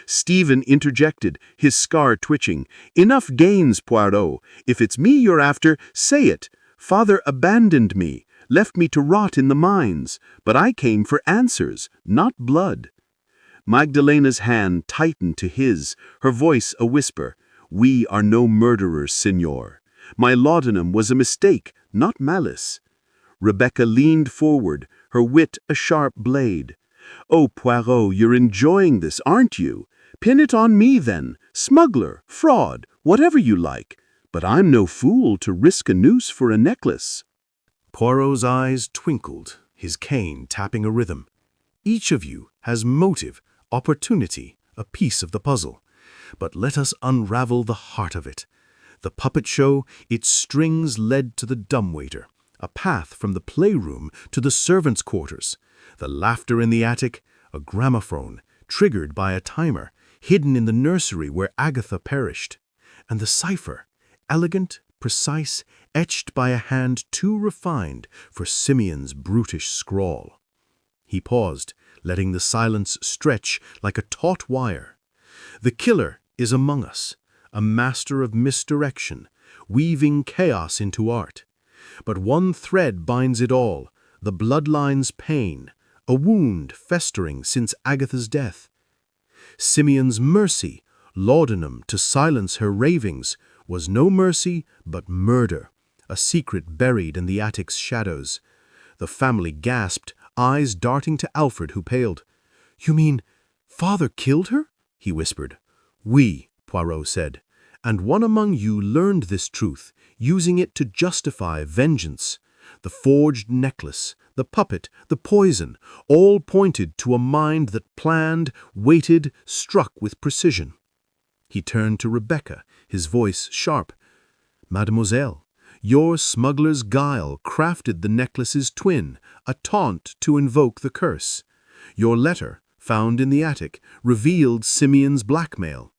Stephen interjected, his scar twitching. Enough gains, Poirot. If it's me you're after, say it. Father abandoned me, left me to rot in the mines, but I came for answers, not blood. Magdalena's hand tightened to his, her voice a whisper. We are no murderers, signor. My laudanum was a mistake, not malice. Rebecca leaned forward, her wit a sharp blade. Oh, Poirot, you're enjoying this, aren't you? Pin it on me, then. Smuggler, fraud, whatever you like. But I'm no fool to risk a noose for a necklace. Poirot's eyes twinkled, his cane tapping a rhythm. Each of you has motive, opportunity, a piece of the puzzle. But let us unravel the heart of it. The puppet show, its strings led to the dumbwaiter, a path from the playroom to the servants' quarters. The laughter in the attic, a gramophone, triggered by a timer, hidden in the nursery where Agatha perished. And the cipher, elegant, precise, etched by a hand too refined for Simeon's brutish scrawl. He paused, letting the silence stretch like a taut wire. The killer is among us, a master of misdirection, weaving chaos into art. But one thread binds it all, the bloodline's pain, a wound festering since Agatha's death. Simeon's mercy, laudanum to silence her ravings, was no mercy but murder, a secret buried in the attic's shadows. The family gasped, eyes darting to Alfred, who paled. You mean father killed her? He whispered. We, Poirot said, and one among you learned this truth, using it to justify vengeance. The forged necklace, the puppet, the poison, all pointed to a mind that planned, waited, struck with precision. He turned to Rebecca, his voice sharp. Mademoiselle, Your smuggler's guile crafted the necklace's twin, a taunt to invoke the curse. Your letter, found in the attic, revealed Simeon's blackmail.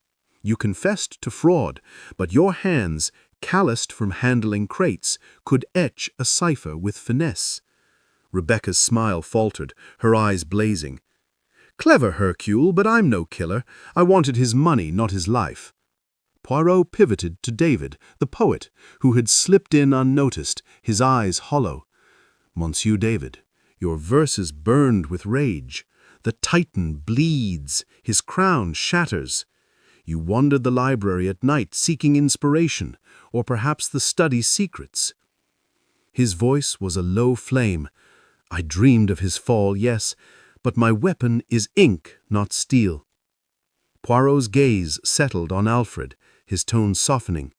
You confessed to fraud, but your hands, calloused from handling crates, could etch a cipher with finesse. Rebecca's smile faltered, her eyes blazing. Clever, Hercule, but I'm no killer. I wanted his money, not his life. Poirot pivoted to David, the poet, who had slipped in unnoticed, his eyes hollow. Monsieur David, your verses burned with rage. The Titan bleeds, his crown shatters. You wandered the library at night seeking inspiration, or perhaps the study's secrets. His voice was a low flame. I dreamed of his fall, yes, but my weapon is ink, not steel. Poirot's gaze settled on Alfred, his tone softening.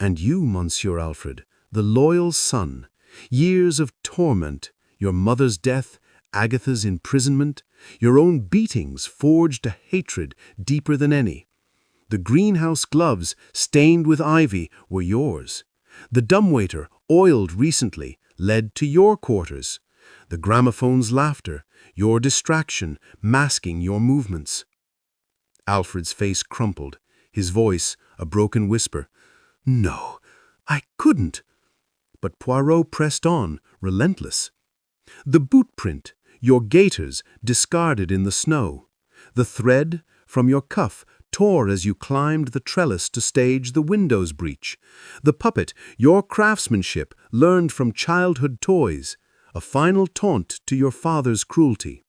And you, Monsieur Alfred, the loyal son, years of torment, your mother's death, Agatha's imprisonment, your own beatings forged a hatred deeper than any. The greenhouse gloves, stained with ivy, were yours. The dumbwaiter, oiled recently, led to your quarters. The gramophone's laughter, your distraction, masking your movements. Alfred's face crumpled, his voice a broken whisper. No, I couldn't. But Poirot pressed on, relentless. The boot print, your gaiters discarded in the snow. The thread from your cuff tore as you climbed the trellis to stage the window's breach. The puppet, your craftsmanship learned from childhood toys. A final taunt to your father's cruelty.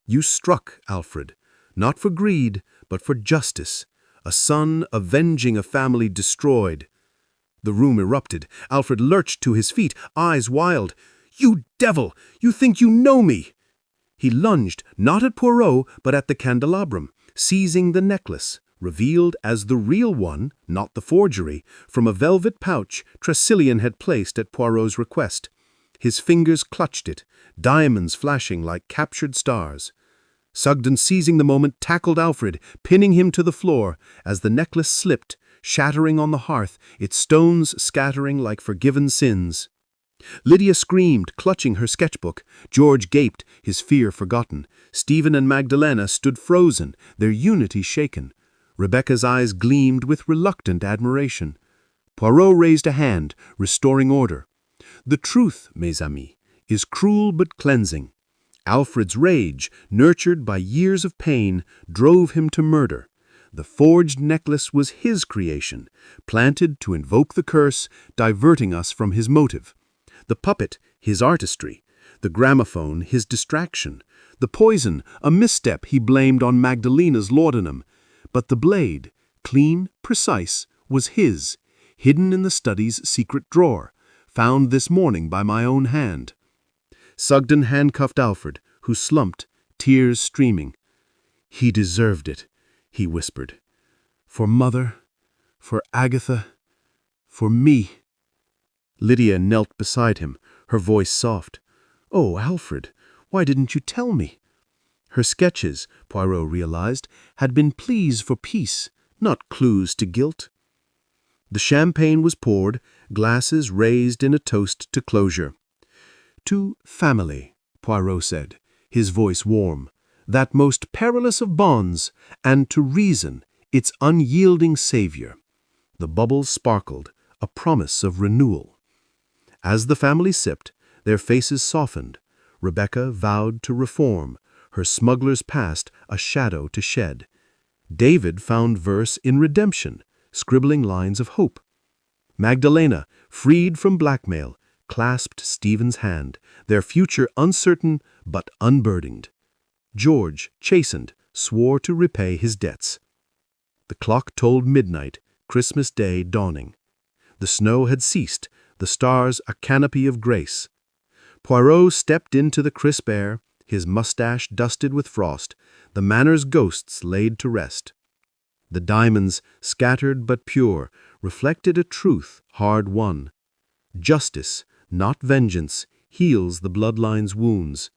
You struck, Alfred, not for greed, but for justice, a son avenging a family destroyed. The room erupted. Alfred lurched to his feet, eyes wild. You devil! You think you know me! He lunged, not at Poirot, but at the candelabrum, seizing the necklace, revealed as the real one, not the forgery, from a velvet pouch Tressilian had placed at Poirot's request. His fingers clutched it, diamonds flashing like captured stars. Sugden, seizing the moment, tackled Alfred, pinning him to the floor as the necklace slipped, shattering on the hearth, its stones scattering like forgiven sins. Lydia screamed, clutching her sketchbook. George gaped, his fear forgotten. Stephen and Magdalena stood frozen, their unity shaken. Rebecca's eyes gleamed with reluctant admiration. Poirot raised a hand, restoring order. The truth, mes amis, is cruel but cleansing. Alfred's rage, nurtured by years of pain, drove him to murder. The forged necklace was his creation, planted to invoke the curse, diverting us from his motive. The puppet, his artistry. The gramophone, his distraction. The poison, a misstep he blamed on Magdalena's laudanum. But the blade, clean, precise, was his, hidden in the study's secret drawer, found this morning by my own hand. Sugden handcuffed Alfred, who slumped, tears streaming. He deserved it, he whispered. For Mother, for Agatha, for me. Lydia knelt beside him, her voice soft. Oh, Alfred, why didn't you tell me? Her sketches, Poirot realized, had been pleas for peace, not clues to guilt. The champagne was poured, glasses raised in a toast to closure. To family, Poirot said, his voice warm, that most perilous of bonds, and to reason, its unyielding savior. The bubbles sparkled, a promise of renewal. As the family sipped, their faces softened. Rebecca vowed to reform, her smuggler's past a shadow to shed. David found verse in redemption, scribbling lines of hope. Magdalena, freed from blackmail, clasped Stephen's hand, their future uncertain but unburdened. George, chastened, swore to repay his debts. The clock told midnight, Christmas Day dawning. The snow had ceased, the stars a canopy of grace. Poirot stepped into the crisp air, his mustache dusted with frost, the Manor's ghosts laid to rest. The diamonds, scattered but pure, reflected a truth hard won. Justice, not vengeance, heals the bloodline's wounds.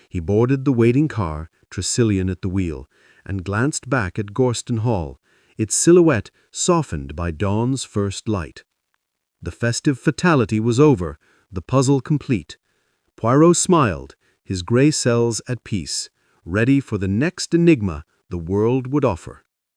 He boarded the waiting car, Tressilian at the wheel, and glanced back at Gorston Hall, its silhouette softened by dawn's first light. The festive fatality was over, the puzzle complete. Poirot smiled, his gray cells at peace, ready for the next enigma the world would offer.